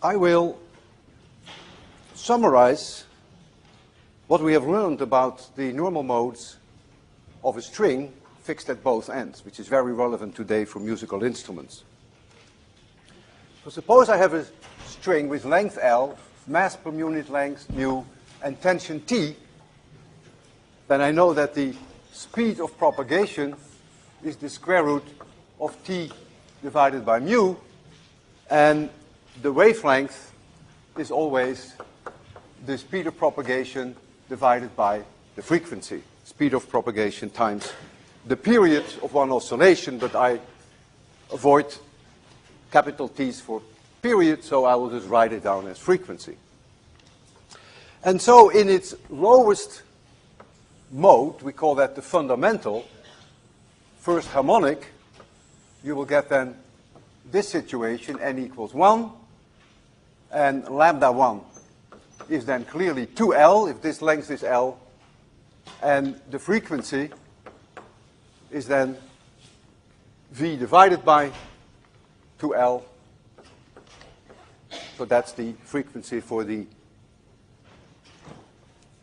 I will summarize what we have learned about the normal modes of a string fixed at both ends, which is very relevant today for musical instruments. So suppose I have a string with length L, mass per unit length mu, and tension T, then I know that the speed of propagation is the square root of T divided by mu, and the wavelength is always the speed of propagation divided by the frequency. Speed of propagation times the period of one oscillation, but I avoid capital T's for period, so I will just write it down as frequency. And so in its lowest mode, we call that the fundamental, first harmonic, you will get then this situation, n equals 1, and lambda 1 is then clearly 2L, if this length is L, and the frequency is then V divided by 2L. So that's the frequency for the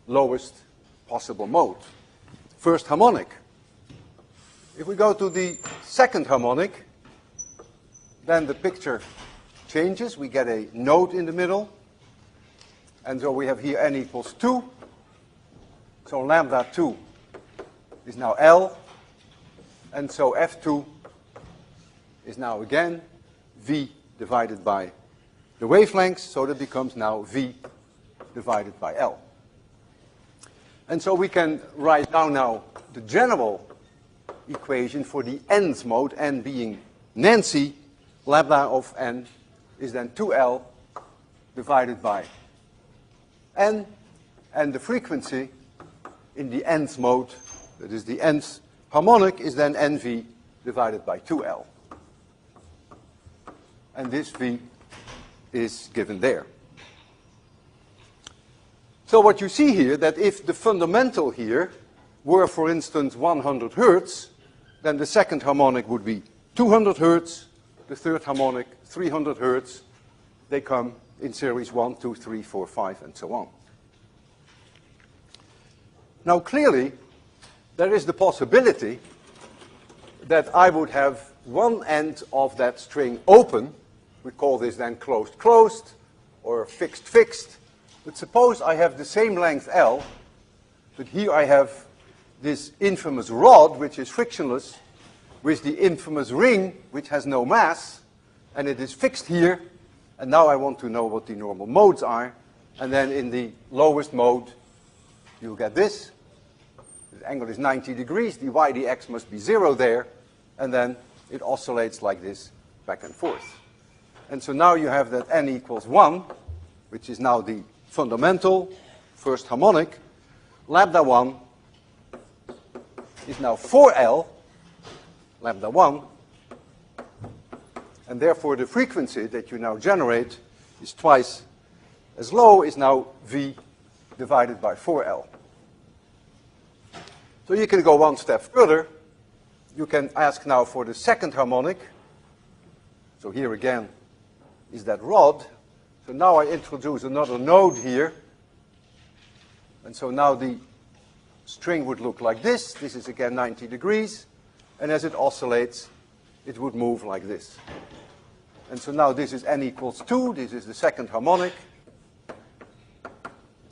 lowest possible mode. First harmonic. If we go to the second harmonic, then the picture changes. We get a node in the middle. And so we have here n equals 2. So lambda 2 is now L. And so F2 is now again V divided by the wavelength. So that becomes now V divided by L. And so we can write down now the general equation for the nth mode, n being Nancy. Lambda of n is then 2L divided by n, and the frequency in the nth mode, that is the nth harmonic, is then nV divided by 2L. And this V is given there. So what you see here, that if the fundamental here were, for instance, 100 Hertz, then the second harmonic would be 200 Hertz, the third harmonic 300 Hertz. They come in series 1, 2, 3, 4, 5, and so on. Now clearly, there is the possibility that I would have one end of that string open. We call this then closed closed, or fixed fixed. But suppose I have the same length L, but here I have this infamous rod, which is frictionless, with the infamous ring, which has no mass, and it is fixed here. And now I want to know what the normal modes are. And then in the lowest mode, you'll get this. The angle is 90 degrees. The y dx must be 0 there. And then it oscillates like this, back and forth. And so now you have that n equals 1, which is now the fundamental, first harmonic. Lambda 1 is now 4L, lambda 1. And therefore the frequency that you now generate is twice as low, is now V divided by 4L. So you can go one step further. You can ask now for the second harmonic. So here again is that rod. So now I introduce another node here. And so now the string would look like this. This is again 90 degrees. And as it oscillates, it would move like this. And so now this is n equals 2. This is the second harmonic.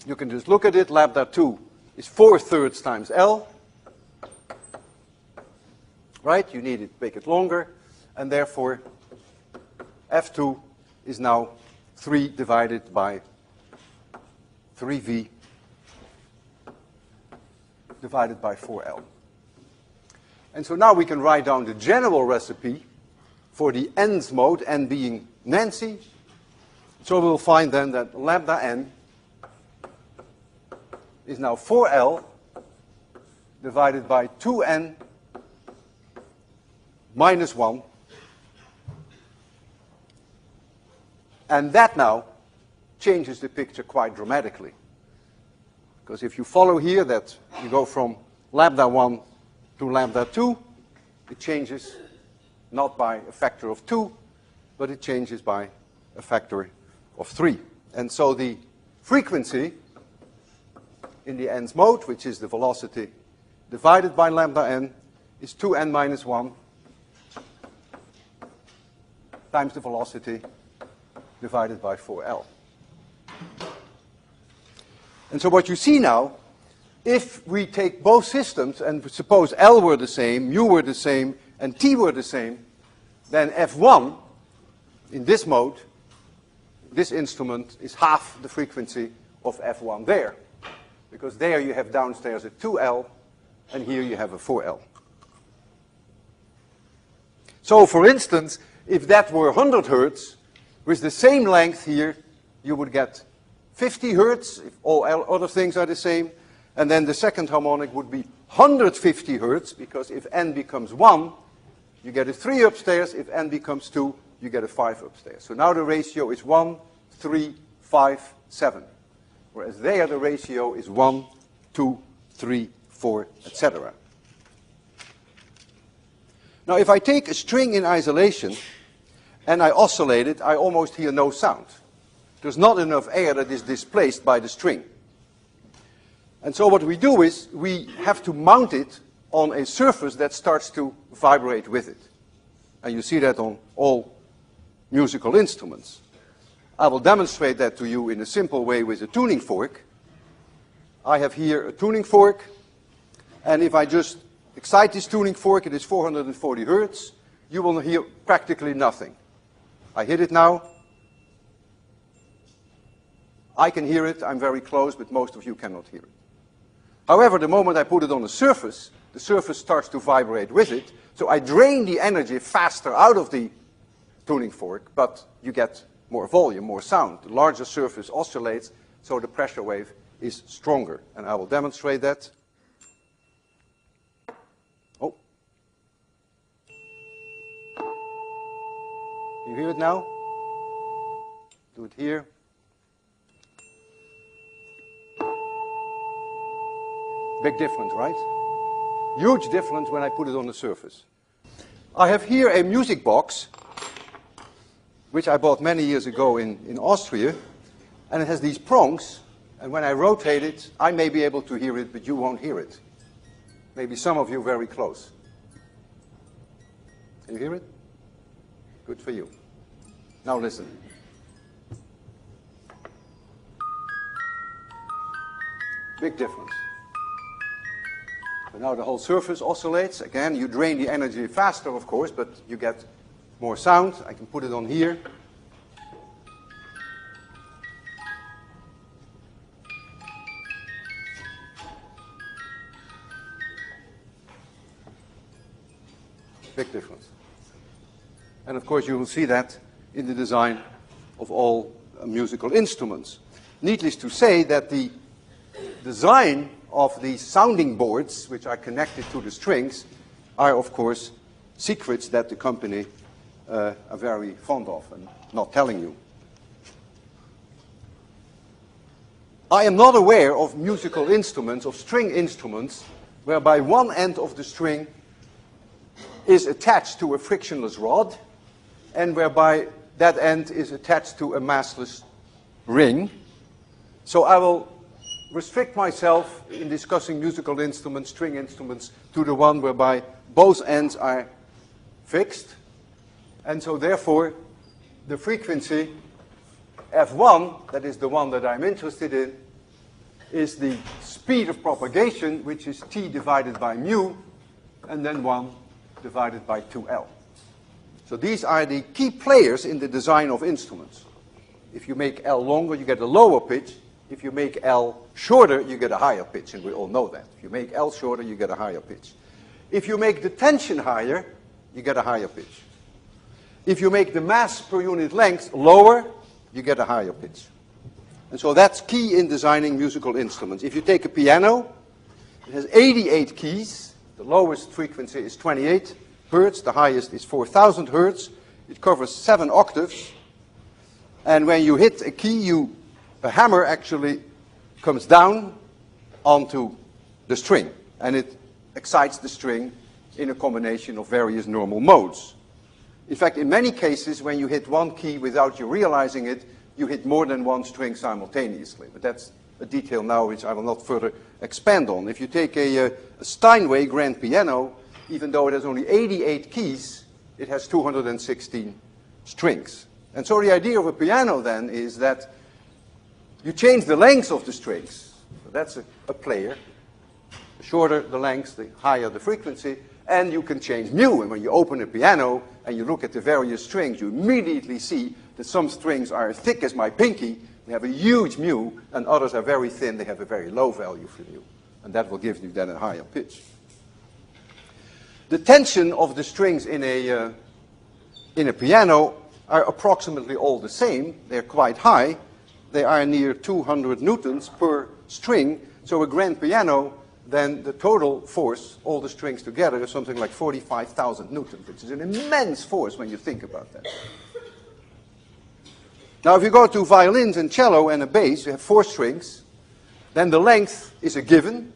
You can just look at it. Lambda 2 is 4/3 times L. Right? You need to make it longer. And therefore, F2 is now 3 divided by 3V divided by 4L. And so now we can write down the general recipe for the nth mode, n being Nancy. So we'll find then that lambda n is now 4L divided by 2n minus 1. And that now changes the picture quite dramatically. Because if you follow here that you go from lambda 1 to lambda 2, it changes not by a factor of 2, but it changes by a factor of 3. And so the frequency in the nth mode, which is the velocity divided by lambda n, is 2n minus 1 times the velocity divided by 4L. And so what you see now, if we take both systems and suppose L were the same, mu were the same, and T were the same, then F1 in this mode, this instrument, is half the frequency of F1 there. Because there you have downstairs a 2L, and here you have a 4L. So, for instance, if that were 100 Hertz, with the same length here, you would get 50 Hertz, if all other things are the same. And then the second harmonic would be 150 Hertz, because if n becomes 1, you get a 3 upstairs. If n becomes 2, you get a 5 upstairs. So now the ratio is 1, 3, 5, 7. Whereas there the ratio is 1, 2, 3, 4, etc. Now if I take a string in isolation and I oscillate it, I almost hear no sound. There's not enough air that is displaced by the string. And so what we do is we have to mount it on a surface that starts to vibrate with it. And you see that on all musical instruments. I will demonstrate that to you in a simple way with a tuning fork. I have here a tuning fork, and if I just excite this tuning fork, it is 440 Hertz. You will hear practically nothing. I hit it now. I can hear it. I'm very close, but most of you cannot hear it. However, the moment I put it on a surface, the surface starts to vibrate with it. So I drain the energy faster out of the tuning fork, but you get more volume, more sound. The larger surface oscillates, so the pressure wave is stronger. And I will demonstrate that. Oh. You hear it now? Do it here. Big difference, right? Huge difference when I put it on the surface. I have here a music box, which I bought many years ago in Austria, and it has these prongs, and when I rotate it, I may be able to hear it, but you won't hear it. Maybe some of you very close. Can you hear it? Good for you. Now listen. Big difference. So now the whole surface oscillates. Again, you drain the energy faster, of course, but you get more sound. I can put it on here. Big difference. And of course you will see that in the design of all musical instruments. Needless to say that the design of these sounding boards, which are connected to the strings, are of course secrets that the company are very fond of and not telling you. I am not aware of musical instruments, of string instruments, whereby one end of the string is attached to a frictionless rod, and whereby that end is attached to a massless ring. So I will restrict myself in discussing musical instruments, string instruments, to the one whereby both ends are fixed. And so therefore, the frequency F1, that is the one that I'm interested in, is the speed of propagation, which is t divided by mu, and then 1 divided by 2L. So these are the key players in the design of instruments. If you make L longer, you get a lower pitch. If you make L shorter, you get a higher pitch, and we all know that. If you make L shorter, you get a higher pitch. If you make the tension higher, you get a higher pitch. If you make the mass per unit length lower, you get a higher pitch. And so that's key in designing musical instruments. If you take a piano, it has 88 keys. The lowest frequency is 28 Hertz. The highest is 4,000 Hertz. It covers 7 octaves. And when you hit a key, a hammer actually comes down onto the string. And it excites the string in a combination of various normal modes. In fact, in many cases, when you hit one key without you realizing it, you hit more than one string simultaneously. But that's a detail now which I will not further expand on. If you take a Steinway grand piano, even though it has only 88 keys, it has 216 strings. And so the idea of a piano then is that you change the length of the strings. So that's a player. The shorter the length, the higher the frequency. And you can change mu. And when you open a piano and you look at the various strings, you immediately see that some strings are as thick as my pinky, they have a huge mu, and others are very thin, they have a very low value for mu. And that will give you then a higher pitch. The tension of the strings in a piano are approximately all the same. They're quite high. They are near 200 newtons per string. So a grand piano, then the total force, all the strings together, is something like 45,000 newtons, which is an immense force when you think about that. Now, if you go to violins and cello and a bass, you have 4 strings. Then the length is a given.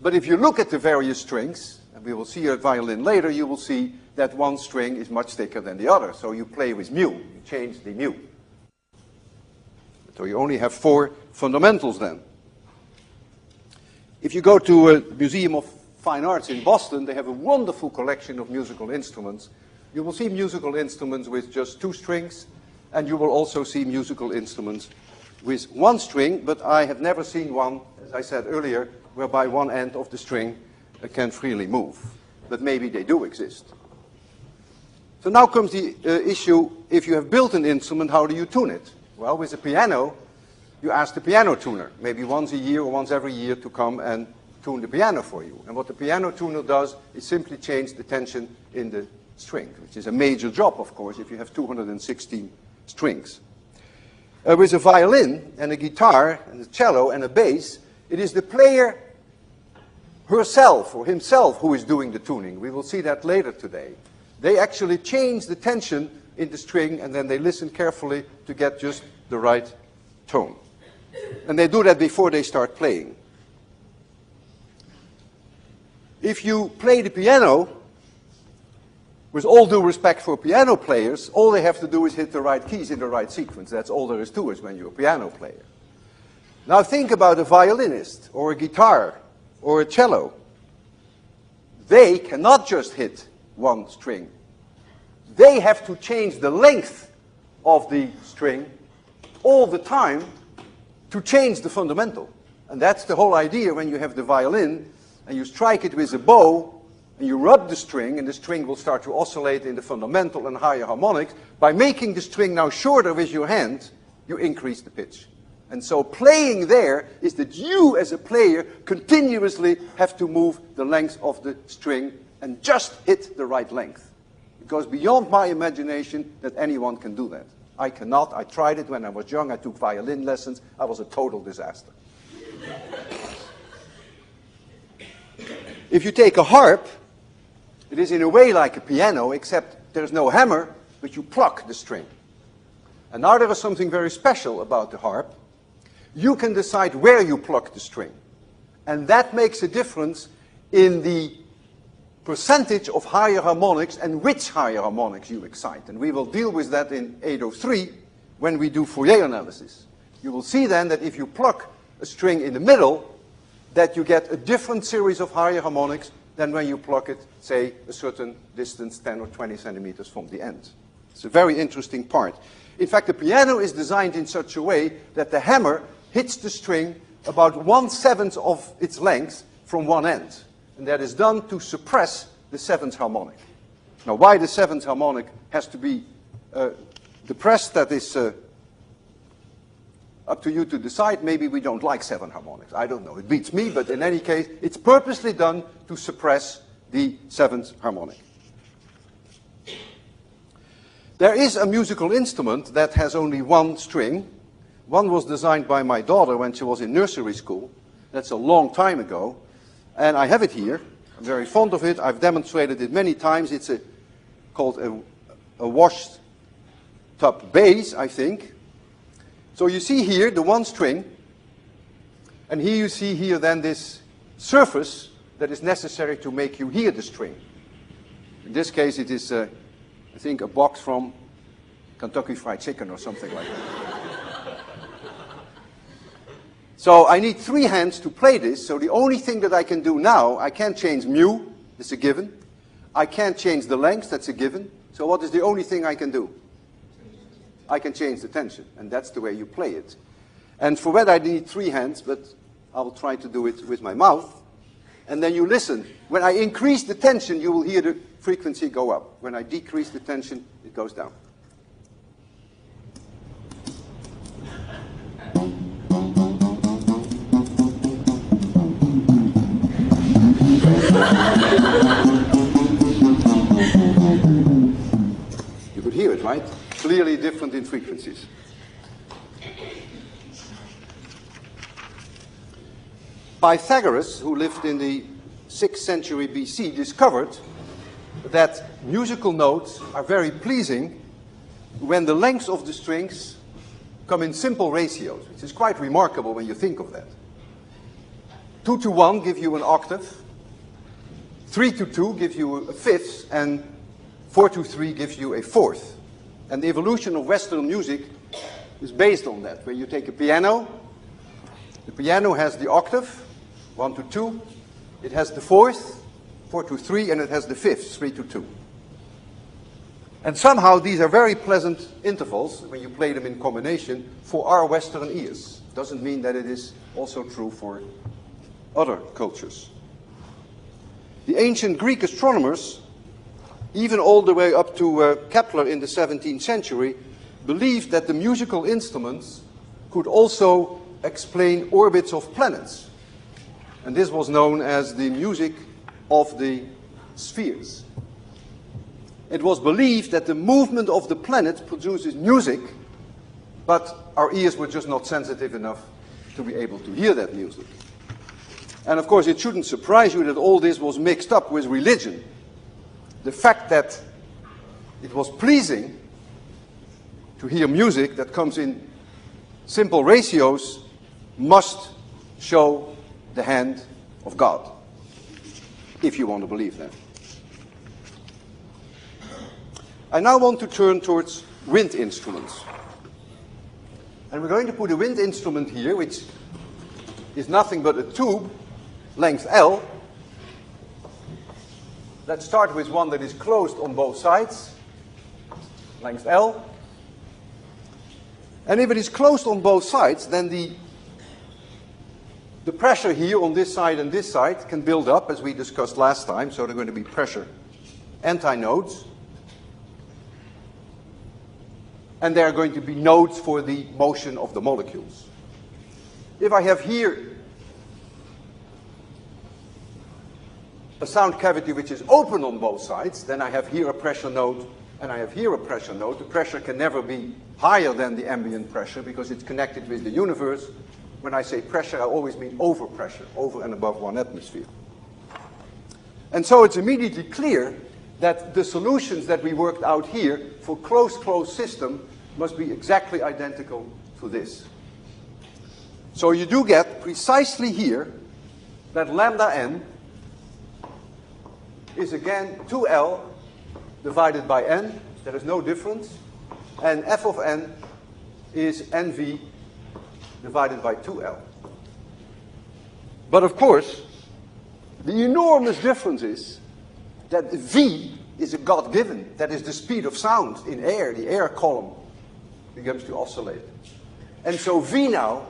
But if you look at the various strings, and we will see a violin later, you will see that one string is much thicker than the other. So you play with mu. You change the mu. So you only have 4 fundamentals then. If you go to a Museum of Fine Arts in Boston, they have a wonderful collection of musical instruments. You will see musical instruments with just 2 strings, and you will also see musical instruments with 1 string, but I have never seen one, as I said earlier, whereby one end of the string can freely move. But maybe they do exist. So now comes the issue, if you have built an instrument, how do you tune it? Well, with a piano, you ask the piano tuner, maybe once a year or once every year, to come and tune the piano for you. And what the piano tuner does is simply change the tension in the string, which is a major job, of course, if you have 216 strings. With a violin and a guitar and a cello and a bass, it is the player herself or himself who is doing the tuning. We will see that later today. They actually change the tension in the string, and then they listen carefully to get just the right tone. And they do that before they start playing. If you play the piano, with all due respect for piano players, all they have to do is hit the right keys in the right sequence. That's all there is to it when you're a piano player. Now think about a violinist, or a guitar, or a cello. They cannot just hit one string. They have to change the length of the string all the time to change the fundamental. And that's the whole idea when you have the violin, and you strike it with a bow, and you rub the string, and the string will start to oscillate in the fundamental and higher harmonics. By making the string now shorter with your hand, you increase the pitch. And so playing there is that you, as a player, continuously have to move the length of the string and just hit the right length. It goes beyond my imagination that anyone can do that. I cannot. I tried it when I was young. I took violin lessons. I was a total disaster. If you take a harp, it is in a way like a piano, except there's no hammer, but you pluck the string. And now there is something very special about the harp. You can decide where you pluck the string. And that makes a difference in the percentage of higher harmonics and which higher harmonics you excite. And we will deal with that in 803 when we do Fourier analysis. You will see then that if you pluck a string in the middle, that you get a different series of higher harmonics than when you pluck it, say, a certain distance, 10 or 20 centimeters from the end. It's a very interesting part. In fact, the piano is designed in such a way that the hammer hits the string about 1/7 of its length from one end. And that is done to suppress the 7th harmonic. Now, why the 7th harmonic has to be depressed, that is up to you to decide. Maybe we don't like 7 harmonics. I don't know. It beats me, but in any case, it's purposely done to suppress the 7th harmonic. There is a musical instrument that has only 1 string. One was designed by my daughter when she was in nursery school. That's a long time ago. And I have it here. I'm very fond of it. I've demonstrated it many times. It's called a washed tub bass, I think. So you see here the 1 string, and here you see here then this surface that is necessary to make you hear the string. In this case it is, I think, a box from Kentucky Fried Chicken or something like that. So I need 3 hands to play this, so the only thing that I can do now, I can't change mu, that's a given. I can't change the length, that's a given. So what is the only thing I can do? I can change the tension, and that's the way you play it. And for that I need 3 hands, but I'll try to do it with my mouth. And then you listen. When I increase the tension, you will hear the frequency go up. When I decrease the tension, it goes down. You could hear it, right? Clearly different in frequencies. Pythagoras, who lived in the 6th century BC, discovered that musical notes are very pleasing when the lengths of the strings come in simple ratios, which is quite remarkable when you think of that. 2 to 1 give you an octave, 3 to 2 gives you a fifth, and 4 to 3 gives you a fourth. And the evolution of Western music is based on that. When you take a piano, the piano has the octave, 1 to 2, it has the fourth, 4 to 3, and it has the fifth, 3 to 2. And somehow these are very pleasant intervals, when you play them in combination, for our Western ears. Doesn't mean that it is also true for other cultures. The ancient Greek astronomers, even all the way up to Kepler in the 17th century, believed that the musical instruments could also explain orbits of planets. And this was known as the music of the spheres. It was believed that the movement of the planet produces music, but our ears were just not sensitive enough to be able to hear that music. And of course, it shouldn't surprise you that all this was mixed up with religion. The fact that it was pleasing to hear music that comes in simple ratios must show the hand of God, if you want to believe that. I now want to turn towards wind instruments. And we're going to put a wind instrument here, which is nothing but a tube, length L. Let's start with one that is closed on both sides, length L. And if it is closed on both sides, then the pressure here on this side and this side can build up, as we discussed last time. So there are going to be pressure antinodes. And there are going to be nodes for the motion of the molecules. If I have here a sound cavity which is open on both sides, then I have here a pressure node and I have here a pressure node. The pressure can never be higher than the ambient pressure because it's connected with the universe. When I say pressure, I always mean overpressure, over and above 1 atmosphere. And so it's immediately clear that the solutions that we worked out here for closed system must be exactly identical to this. So you do get precisely here that lambda n is again 2L divided by n. There is no difference. And f of n is nv divided by 2L. But of course, the enormous difference is that v is a God-given. That is the speed of sound in air. The air column begins to oscillate. And so v now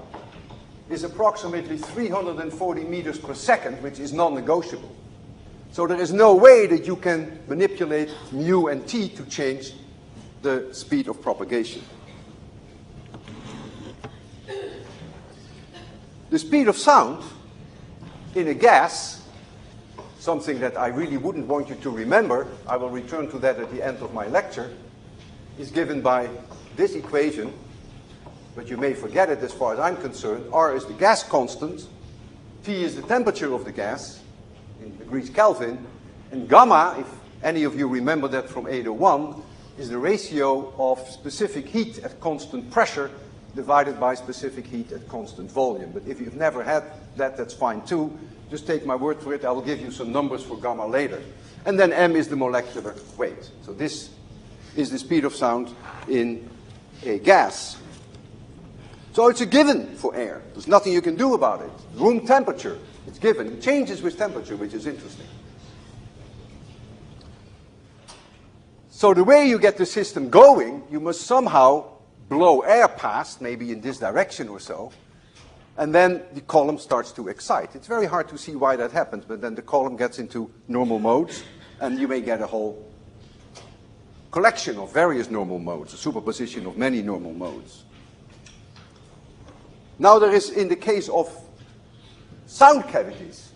is approximately 340 meters per second, which is non-negotiable. So there is no way that you can manipulate mu and t to change the speed of propagation. The speed of sound in a gas, something that I really wouldn't want you to remember, I will return to that at the end of my lecture, is given by this equation, but you may forget it as far as I'm concerned. R is the gas constant, T is the temperature of the gas, in degrees Kelvin, and gamma, if any of you remember that from 801, is the ratio of specific heat at constant pressure divided by specific heat at constant volume. But if you've never had that, that's fine too. Just take my word for it. I will give you some numbers for gamma later. And then m is the molecular weight. So this is the speed of sound in a gas. So it's a given for air. There's nothing you can do about it. Room temperature, it's given. It changes with temperature, which is interesting. So the way you get the system going, you must somehow blow air past, maybe in this direction or so, and then the column starts to excite. It's very hard to see why that happens, but then the column gets into normal modes, and you may get a whole collection of various normal modes, a superposition of many normal modes. Now there is, in the case of sound cavities,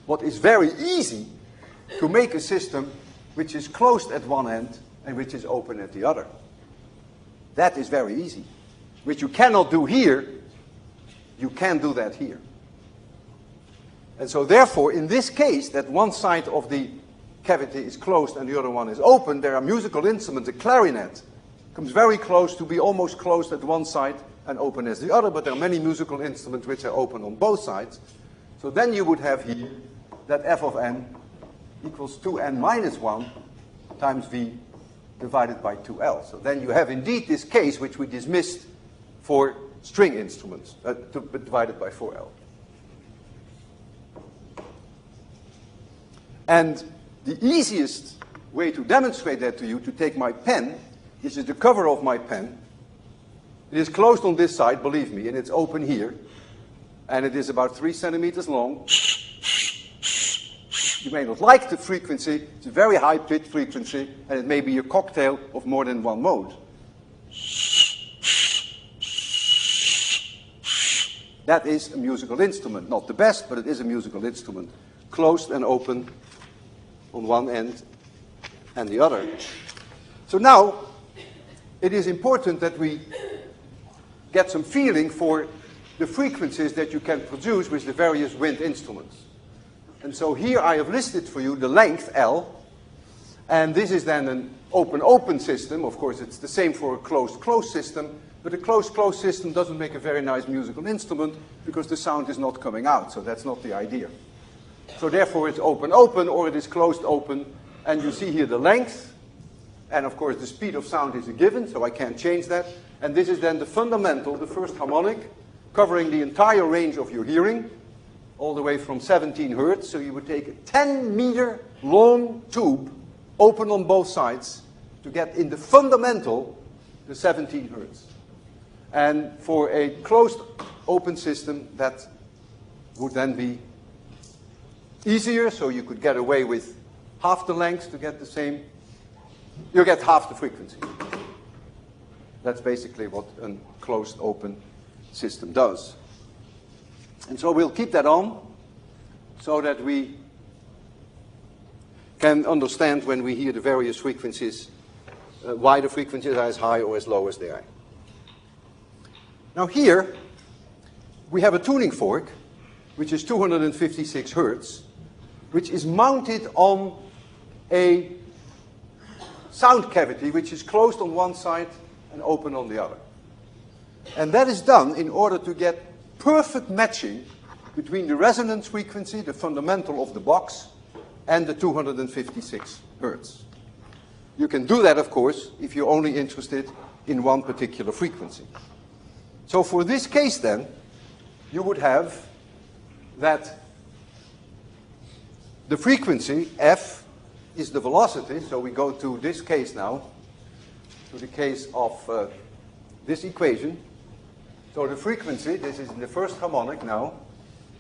what is very easy to make a system which is closed at one end and which is open at the other. That is very easy. Which you cannot do here, you can do that here. And so therefore, in this case, that one side of the cavity is closed and the other one is open, there are musical instruments. The clarinet comes very close to be almost closed at one side and open as the other, but there are many musical instruments which are open on both sides. So then you would have here that f of n equals 2n minus 1 times v divided by 2l. So then you have indeed this case which we dismissed for string instruments, divided by 4l. And the easiest way to demonstrate that to you, to take my pen, this is the cover of my pen. It is closed on this side, believe me, and it's open here. And it is about 3 centimeters long. You may not like the frequency, it's a very high-pitched frequency, and it may be a cocktail of more than one mode. That is a musical instrument. Not the best, but it is a musical instrument. Closed and open on one end and the other. So now, it is important that we get some feeling for the frequencies that you can produce with the various wind instruments. And so here I have listed for you the length L, and this is then an open-open system. Of course, it's the same for a closed-closed system, but a closed-closed system doesn't make a very nice musical instrument because the sound is not coming out, so that's not the idea. So therefore it's open-open or it is closed-open, and you see here the length, and of course the speed of sound is a given, so I can't change that. And this is then the fundamental, the first harmonic, covering the entire range of your hearing, all the way from 17 hertz. So you would take a 10-meter long tube, open on both sides, to get in the fundamental the 17 hertz. And for a closed open system, that would then be easier, so you could get away with half the length to get the same. You get half the frequency. That's basically what a closed open system does. And so we'll keep that on so that we can understand when we hear the various frequencies, why the frequencies are as high or as low as they are. Now here, we have a tuning fork, which is 256 hertz, which is mounted on a sound cavity, which is closed on one side and open on the other. And that is done in order to get perfect matching between the resonance frequency, the fundamental of the box, and the 256 hertz. You can do that, of course, if you're only interested in one particular frequency. So for this case, then, you would have that the frequency, f, is the velocity. So we go to this case now, to the case of this equation. So the frequency, this is in the first harmonic now,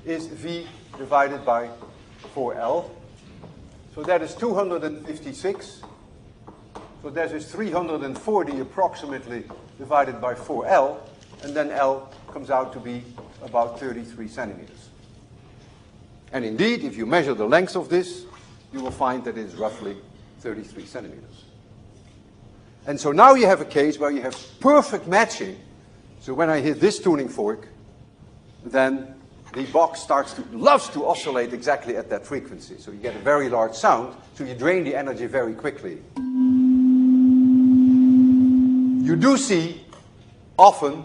is v divided by 4L. So that is 256. So that is 340 approximately divided by 4L. And then L comes out to be about 33 centimeters. And indeed, if you measure the length of this, you will find that it is roughly 33 centimeters. And so now you have a case where you have perfect matching. So when I hit this tuning fork, then the box loves to oscillate exactly at that frequency. So you get a very large sound, so you drain the energy very quickly. You do see often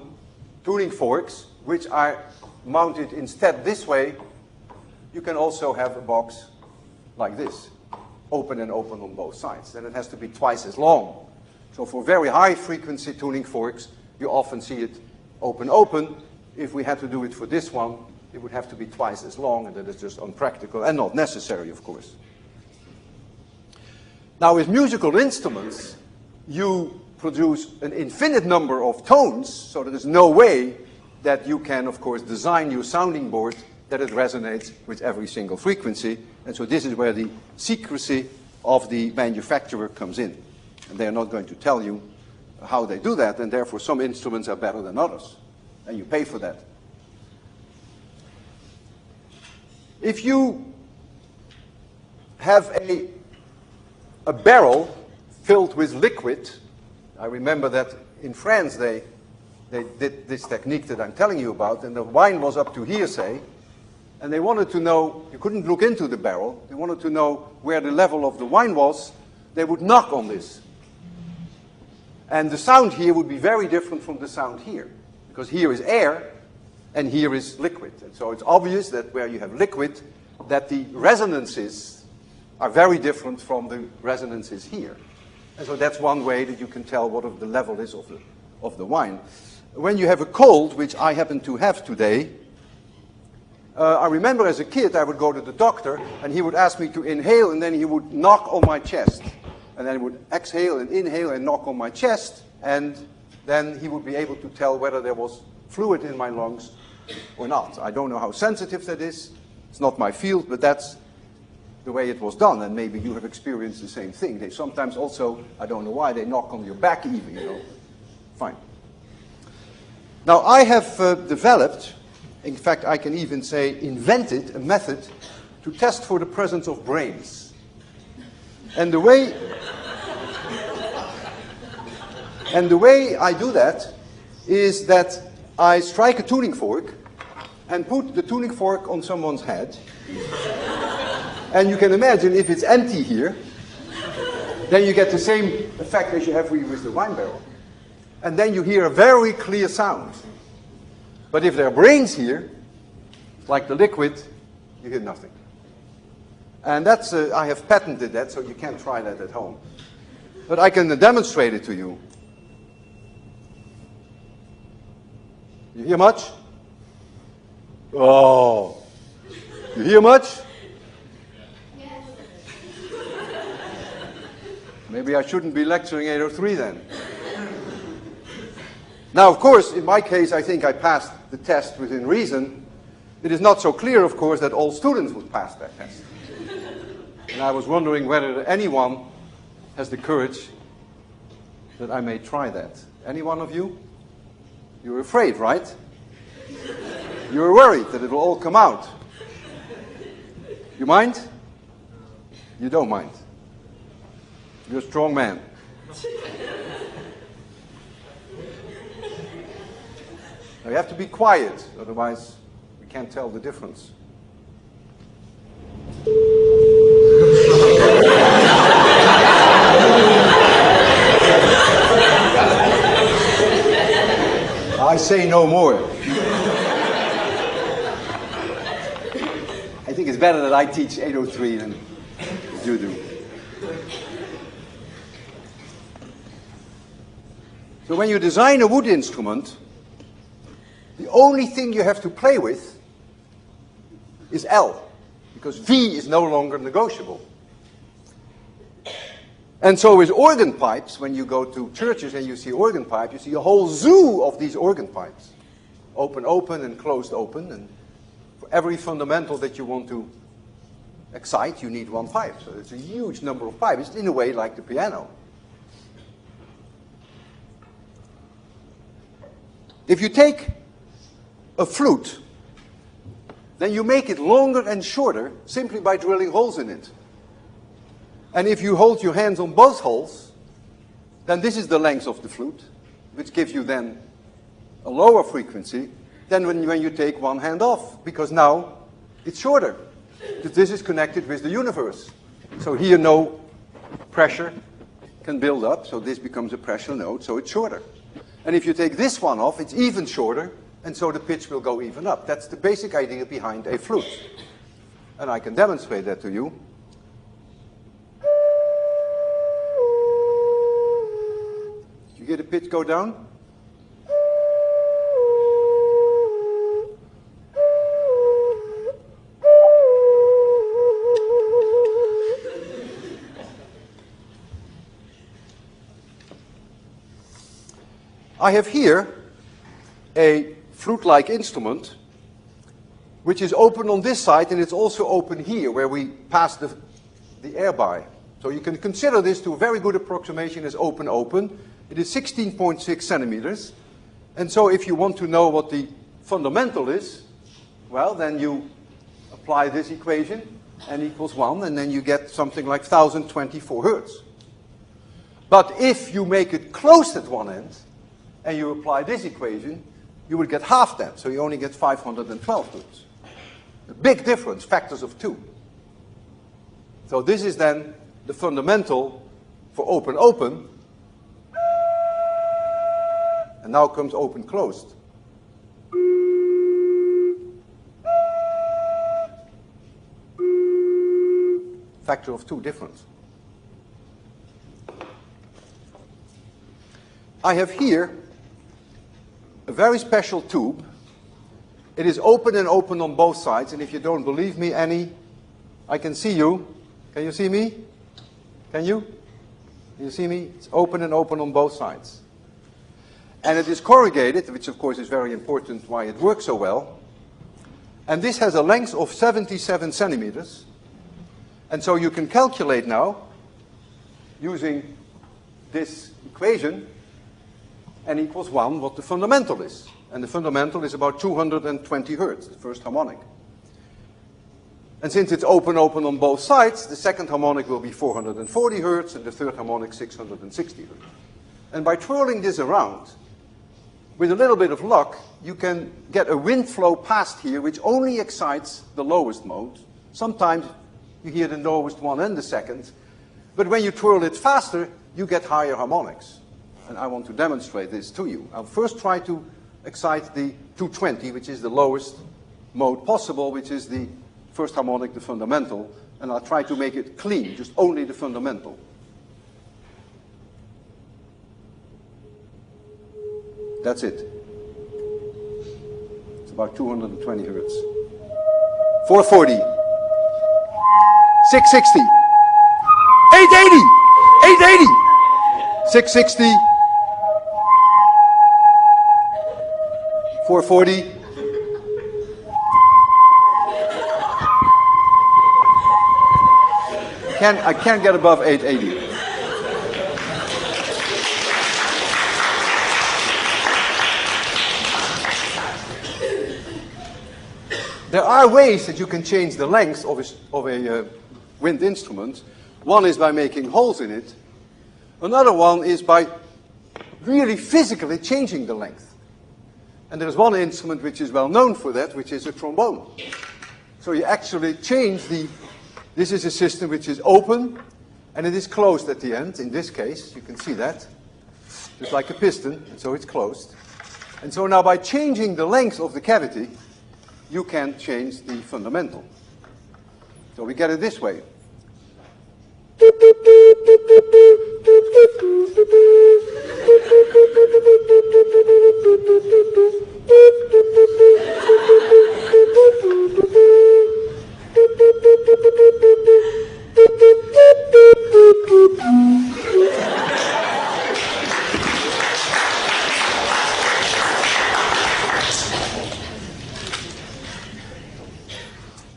tuning forks which are mounted instead this way. You can also have a box like this, open and open on both sides. Then it has to be twice as long. So for very high frequency tuning forks, you often see it open, open. If we had to do it for this one, it would have to be twice as long, and that is just unpractical and not necessary, of course. Now, with musical instruments, you produce an infinite number of tones, so there is no way that you can, of course, design your sounding board that it resonates with every single frequency. And so this is where the secrecy of the manufacturer comes in. And they are not going to tell you how they do that, and therefore some instruments are better than others. And you pay for that. If you have a barrel filled with liquid, I remember that in France they did this technique that I'm telling you about, and the wine was up to here, say, and they wanted to know, you couldn't look into the barrel, they wanted to know where the level of the wine was, they would knock on this. And the sound here would be very different from the sound here, because here is air, and here is liquid. And so it's obvious that where you have liquid, that the resonances are very different from the resonances here. And so that's one way that you can tell what the level is of the wine. When you have a cold, which I happen to have today, I remember as a kid I would go to the doctor and he would ask me to inhale and then he would knock on my chest. And then he would exhale and inhale and knock on my chest, and then he would be able to tell whether there was fluid in my lungs or not. I don't know how sensitive that is. It's not my field, but that's the way it was done, and maybe you have experienced the same thing. They sometimes also, I don't know why, they knock on your back even, you know. Fine. Now, I have developed, in fact, I can even say invented a method to test for the presence of brains. And the way I do that is that I strike a tuning fork and put the tuning fork on someone's head. And you can imagine if it's empty here, then you get the same effect as you have with the wine barrel. And then you hear a very clear sound. But if there are brains here, like the liquid, you hear nothing. And that's, I have patented that, so you can't try that at home. But I can demonstrate it to you. You hear much? Oh. You hear much? Yes. Maybe I shouldn't be lecturing 803 then. Now, of course, in my case, I think I passed the test within reason. It is not so clear, of course, that all students would pass that test. And I was wondering whether anyone has the courage that I may try that. Any one of you? You're afraid, right? You're worried that it will all come out. You mind? You don't mind. You're a strong man. Now you have to be quiet, otherwise we can't tell the difference. I say no more. I think it's better that I teach 803 than you do. So when you design a wood instrument, the only thing you have to play with is L, because V is no longer negotiable. And so with organ pipes, when you go to churches and you see organ pipes, you see a whole zoo of these organ pipes. Open, open, and closed, open. And for every fundamental that you want to excite, you need one pipe. So it's a huge number of pipes. It's in a way like the piano. If you take a flute, then you make it longer and shorter simply by drilling holes in it. And if you hold your hands on both holes, then this is the length of the flute, which gives you then a lower frequency than when you take one hand off, because now it's shorter. Because this is connected with the universe. So here no pressure can build up, so this becomes a pressure note, so it's shorter. And if you take this one off, it's even shorter, and so the pitch will go even up. That's the basic idea behind a flute. And I can demonstrate that to you. You hear the pitch go down? I have here a flute-like instrument which is open on this side, and it's also open here where we pass the air by. So you can consider this to a very good approximation as open-open. It is 16.6 centimeters. And so if you want to know what the fundamental is, well, then you apply this equation, n equals 1, and then you get something like 1024 hertz. But if you make it closed at one end, and you apply this equation, you would get half that, so you only get 512 hertz. A big difference, factors of 2. So this is then the fundamental for open-open. And now comes open-closed. Factor of 2 difference. I have here a very special tube. It is open and open on both sides, and if you don't believe me, Annie, I can see you. Can you see me? Can you? Can you see me? It's open and open on both sides. And it is corrugated, which of course is very important why it works so well. And this has a length of 77 centimeters. And so you can calculate now, using this equation, n equals 1, what the fundamental is. And the fundamental is about 220 hertz, the first harmonic. And since it's open-open on both sides, the second harmonic will be 440 hertz, and the third harmonic 660 hertz. And by twirling this around, with a little bit of luck, you can get a wind flow past here, which only excites the lowest mode. Sometimes you hear the lowest one and the second, but when you twirl it faster, you get higher harmonics. And I want to demonstrate this to you. I'll first try to excite the 220, which is the lowest mode possible, which is the first harmonic, the fundamental, and I'll try to make it clean, just only the fundamental. That's it. It's about 220 hertz. 440. 660. 880. 880. 660. 440. I can't get above 880. There are ways that you can change the length of a wind instrument. One is by making holes in it. Another one is by really physically changing the length. And there's one instrument which is well known for that, which is a trombone. So you actually change this is a system which is open, and it is closed at the end. In this case, you can see that, just like a piston, and so it's closed. And so now by changing the length of the cavity, you can change the fundamental. So we get it this way.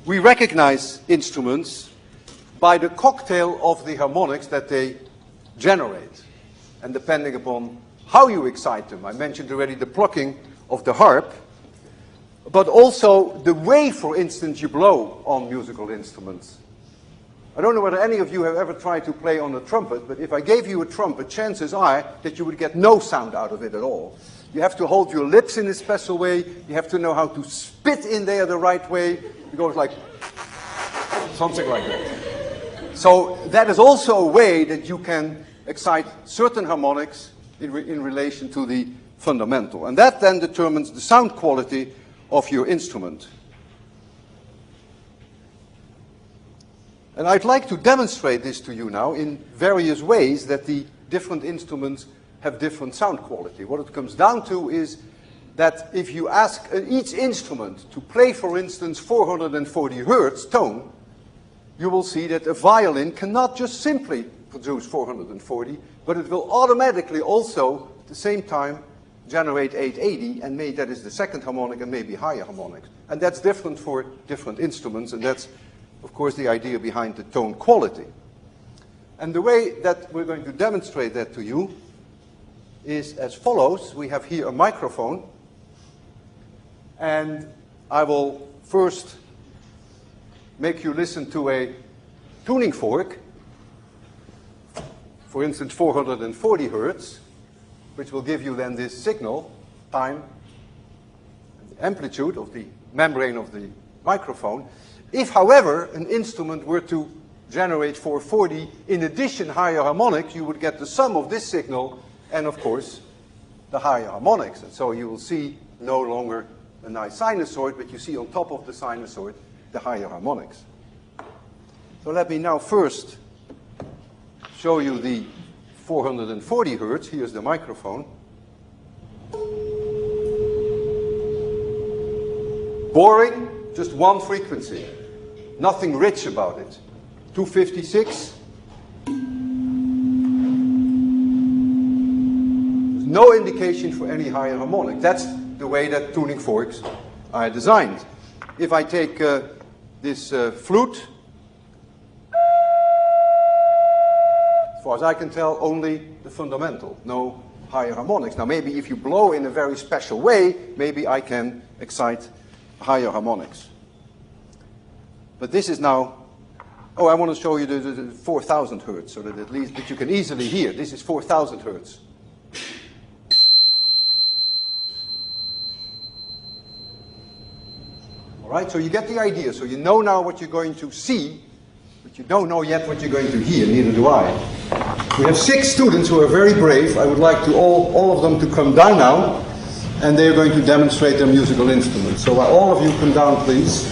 We recognize instruments by the cocktail of the harmonics that they generate, and depending upon how you excite them. I mentioned already the plucking of the harp, but also the way, for instance, you blow on musical instruments. I don't know whether any of you have ever tried to play on a trumpet, but if I gave you a trumpet, chances are that you would get no sound out of it at all. You have to hold your lips in a special way. You have to know how to spit in there the right way. It goes like something like that. So that is also a way that you can excite certain harmonics in relation to the fundamental. And that then determines the sound quality of your instrument. And I'd like to demonstrate this to you now in various ways that the different instruments have different sound quality. What it comes down to is that if you ask each instrument to play, for instance, 440 hertz tone, you will see that a violin cannot just simply produce 440, but it will automatically also, at the same time, generate 880, and maybe that is the second harmonic and maybe higher harmonics. And that's different for different instruments, and that's, of course, the idea behind the tone quality. And the way that we're going to demonstrate that to you is as follows. We have here a microphone, and I will first make you listen to a tuning fork, for instance 440 hertz, which will give you then this signal, time, and amplitude of the membrane of the microphone. If, however, an instrument were to generate 440, in addition higher harmonics, you would get the sum of this signal and, of course, the higher harmonics. And so you will see no longer a nice sinusoid, but you see on top of the sinusoid the higher harmonics. So let me now first show you the 440 hertz. Here's the microphone. Boring, just one frequency. Nothing rich about it. 256. There's no indication for any higher harmonic. That's the way that tuning forks are designed. If I take this flute, as far as I can tell, only the fundamental, no higher harmonics. Now maybe if you blow in a very special way, maybe I can excite higher harmonics. But this is now, oh, I want to show you the 4000 hertz, so that at least that you can easily hear. This is 4000 hertz. All right, so you get the idea. So you know now what you're going to see, but you don't know yet what you're going to hear, neither do I. We have 6 students who are very brave. I would like to all of them to come down now, and they are going to demonstrate their musical instruments. So all of you come down, please.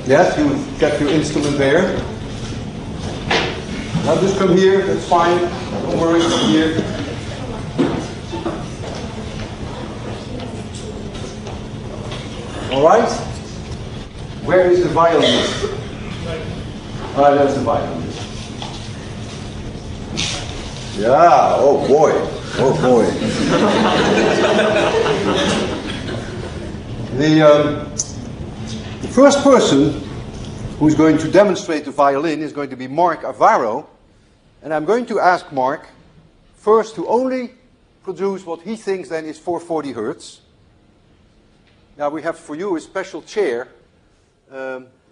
Yes, you get your instrument there. Now just come here, that's fine. Don't worry, come here. All right? Where is the violinist? Ah, there's the violinist. Yeah, oh boy. Oh boy. The first person who's going to demonstrate the violin is going to be Mark Avaro. And I'm going to ask Mark first to only produce what he thinks then is 440 hertz. Now we have for you a special chair.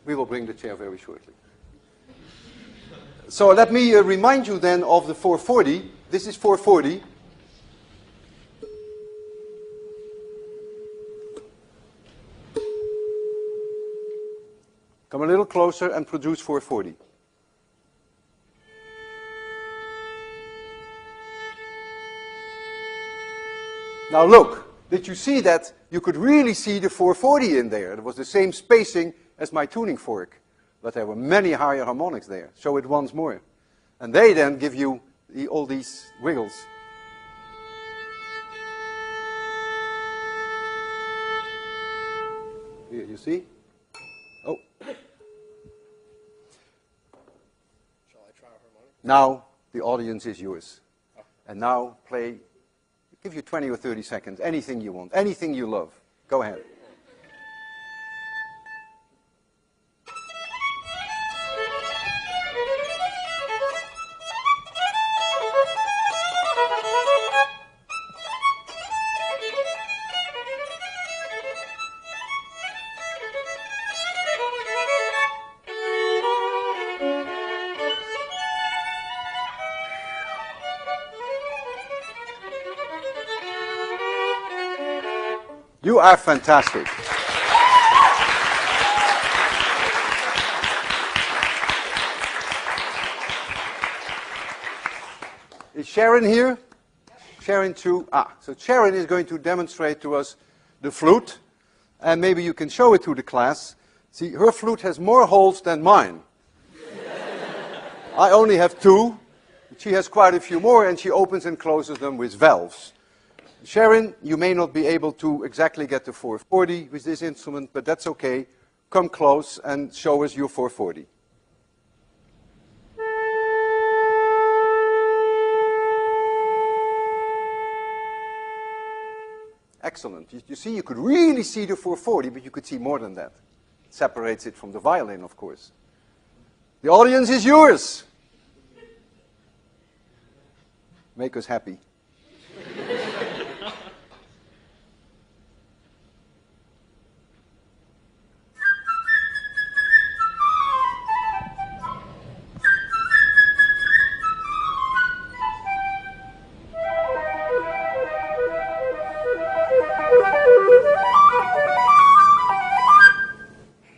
We will bring the chair very shortly. So let me remind you then of the 440. This is 440. Come a little closer and produce 440. Now look, did you see that you could really see the 440 in there? It was the same spacing as my tuning fork, but there were many higher harmonics there. Show it once more. And they then give you all these wiggles. Here, you see? Oh. Shall I try a harmonic? Now the audience is yours. Oh. And now play, give you 20 or 30 seconds, anything you want, anything you love. Go ahead. You are fantastic. Is Sharon here? Sharon too. So Sharon is going to demonstrate to us the flute, and maybe you can show it to the class. See, her flute has more holes than mine. I only have 2. She has quite a few more, and she opens and closes them with valves. Sharon, you may not be able to exactly get the 440 with this instrument, but that's okay. Come close and show us your 440. Excellent. You see, you could really see the 440, but you could see more than that. It separates it from the violin, of course. The audience is yours. Make us happy.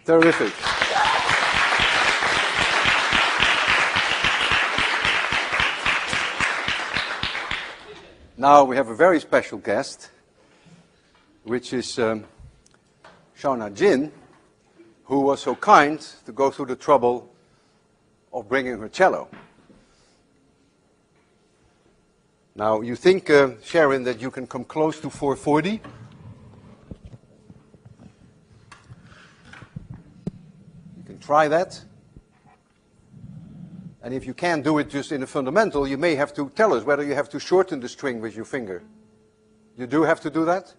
Terrific. Now we have a very special guest, which is Shauna Jin, who was so kind to go through the trouble of bringing her cello. Now you think, Sharon, that you can come close to 440? Try that. And if you can't do it just in a fundamental, you may have to tell us whether you have to shorten the string with your finger. You do have to do that?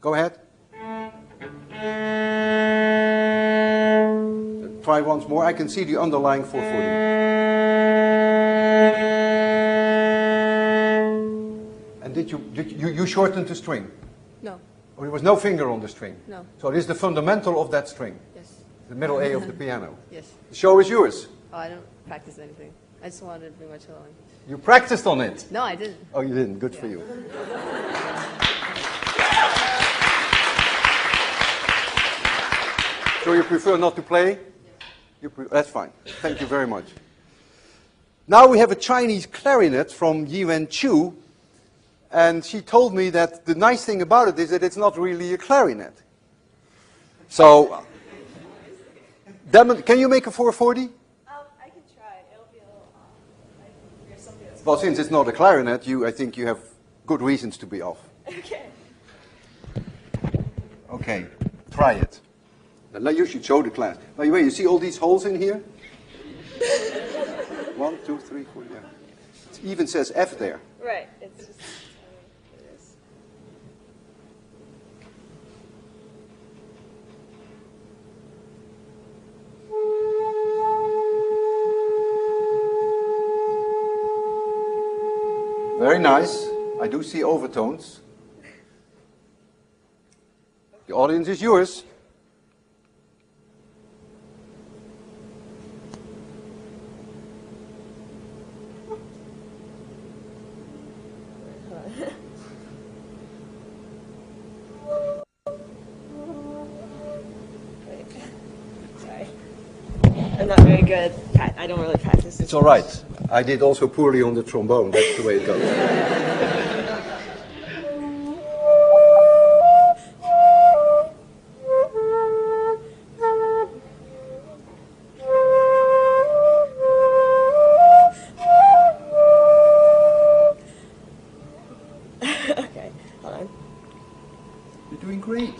Go ahead. Try once more. I can see the underlying 440. And did you shorten the string? No. Or there was no finger on the string? No. So it is the fundamental of that string? Yes. The middle A of the piano? Yes. The show is yours. Oh, I don't practice anything. I just wanted to bring my cello in. You practiced on it? No, I didn't. Oh, you didn't. Good for you. So you prefer not to play? That's fine. Thank you very much. Now we have a Chinese clarinet from Yiwen Chu, and she told me that the nice thing about it is that it's not really a clarinet. So, can you make a 440? I can try. It'll be a little off. There's something that's Well, since it's not a clarinet, I think you have good reasons to be off. okay. Okay, try it. Now you should show the class. By the way, you see all these holes in here? 1, 2, 3, 4, yeah. It even says F there. Right. It's just. It is. Very nice. I do see overtones. The audience is yours. Sorry. I'm not very good. I don't really practice. It's all right. I did also poorly on the trombone. That's the way it goes. Okay, hold on. You're doing great.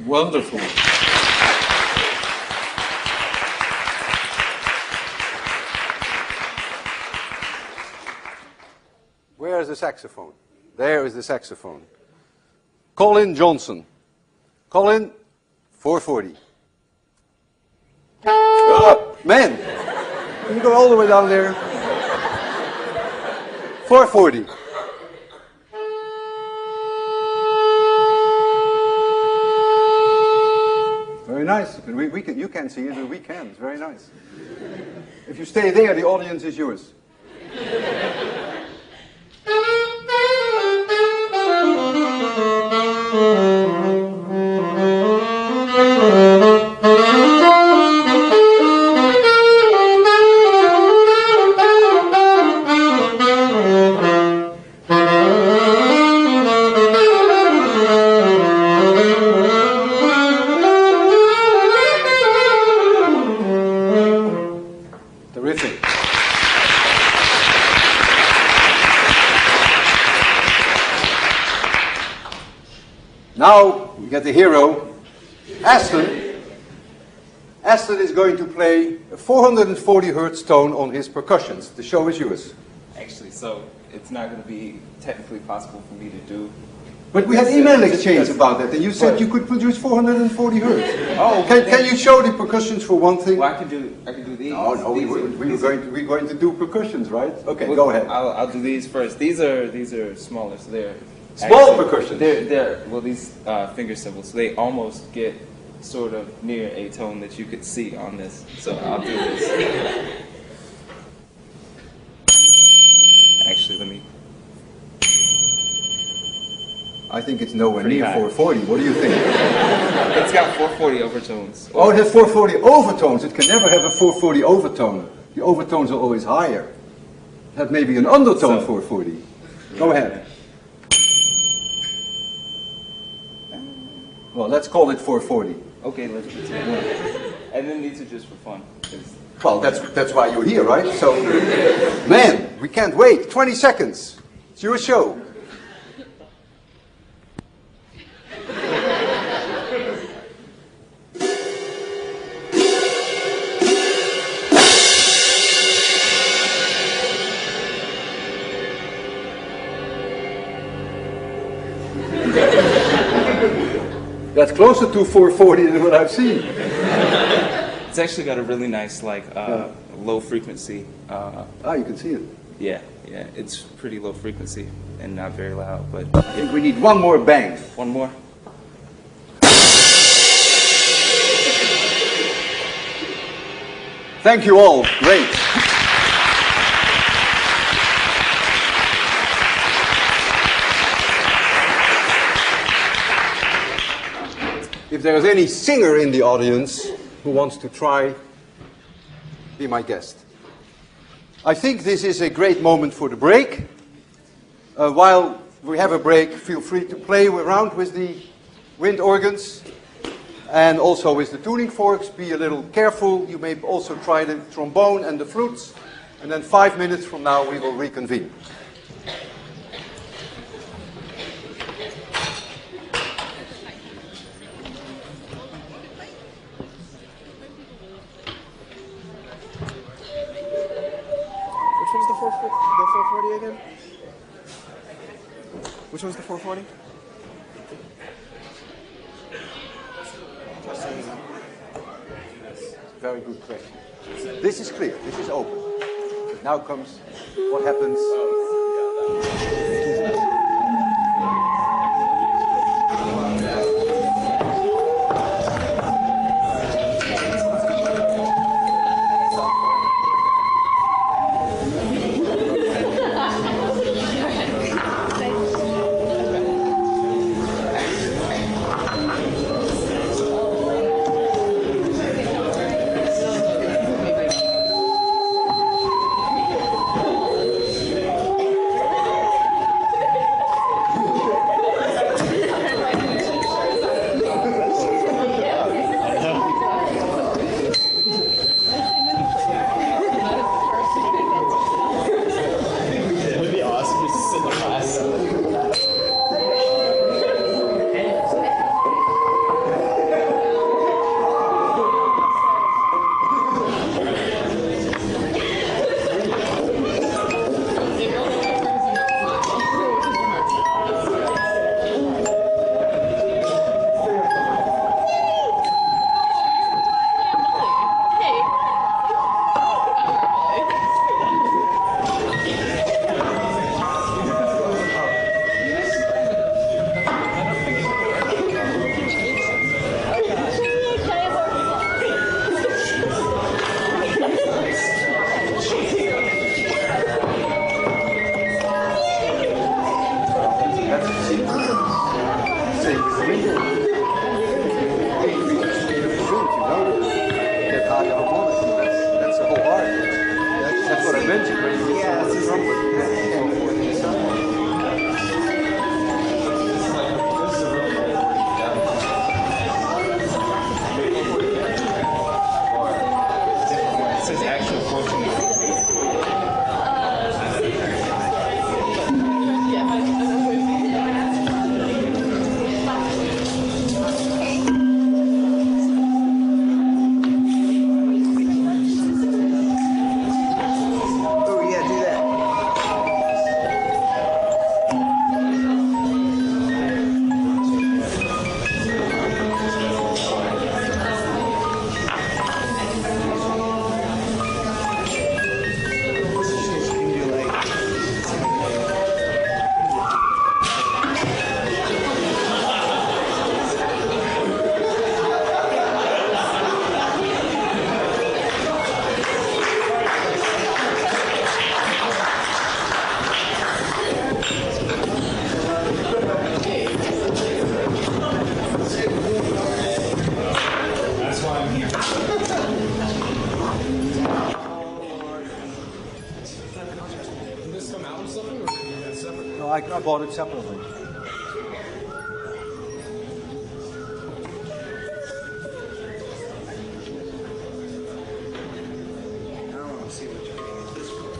Wonderful. Where is the saxophone? There is the saxophone. Colin Johnson. Colin, 440. Oh, man, can you go all the way down there? 440. Very nice. You can't see it, but we can. It's very nice. If you stay there, the audience is yours. Now we get the hero, Aston. Aston is going to play a 440 hertz tone on his percussions. The show is yours. Actually, so it's not going to be technically possible for me to do. But we had email exchange about that, and you said you could produce 440 hertz. Oh, can you show the percussions for one thing? Well, I can do these. No, we're going to do percussions, right? Okay, Well, go ahead. I'll do these first. These are smaller, so they're Small percussions. They're well, these finger cymbals. So they almost get sort of near a tone that you could see on this. So I'll do this. Actually, let me. I think it's nowhere Pretty near high. 440. What do you think? It's got 440 overtones. Oh, it has 440 overtones. It can never have a 440 overtone. The overtones are always higher. It has maybe an undertone So- 440. Go ahead. Well, let's call it 440. Okay, let's do it. And then these are just for fun. 'cause- Well, that's why you're here, right? So, man, we can't wait. 20 seconds. It's your show. That's closer to 440 than what I've seen. It's actually got a really nice, like, low frequency. Ah, you can see it. Yeah, it's pretty low frequency and not very loud, but I think we need one more bang. one more. Thank you all. Great. If there is any singer in the audience who wants to try, be my guest. I think this is a great moment for the break. While we have a break, feel free to play around with the wind organs and also with the tuning forks. Be a little careful. You may also try the trombone and the flutes. And then 5 minutes from now, we will reconvene. Which one's the 440 again? Which one's the 440? Very good question. This is clear. This is open. Now comes what happens. It would be awesome just to sit in the class. That's the same. Same with the wind organ. Get higher harmonics. That's the whole art. That's what I mentioned when you get the trumpet. It says actual 14. I bought it separately. I want to see what you're doing at this point.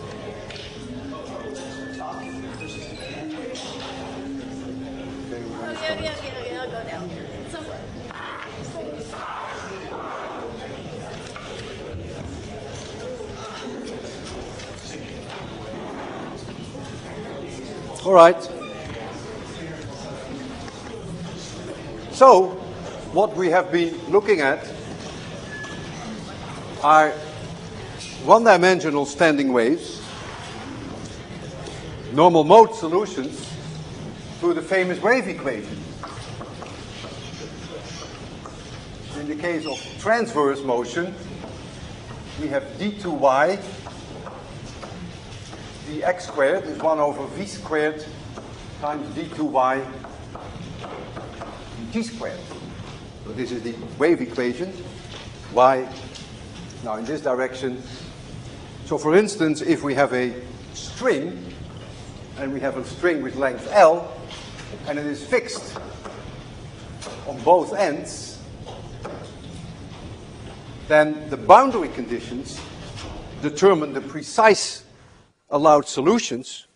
Okay, I'll go down. All right. So, what we have been looking at are one-dimensional standing waves, normal mode solutions to the famous wave equation. In the case of transverse motion, we have d2y dx squared is 1 over v squared times d2y dt squared. So this is the wave equation. Y now in this direction. So for instance, if we have a string, and we have a string with length L, and it is fixed on both ends, then the boundary conditions determine the precise allowed solutions.